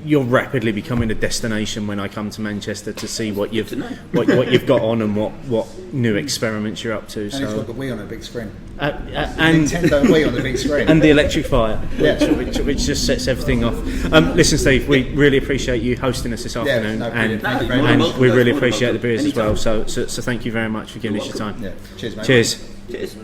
you're rapidly becoming a destination when I come to Manchester to see what you've got on and what new experiments you're up to. And it's got the Wii on a big screen. And Nintendo Wii on the big screen. and the electric fire, Yeah. which just sets everything off. Listen, Steve, we really appreciate you hosting us this afternoon, no, brilliant. and Thank you very much. and Welcome, we guys. really More than appreciate the welcome. beers as well. Anytime. So thank you very much for giving us your time. Yeah. Cheers, mate. Cheers. Cheers.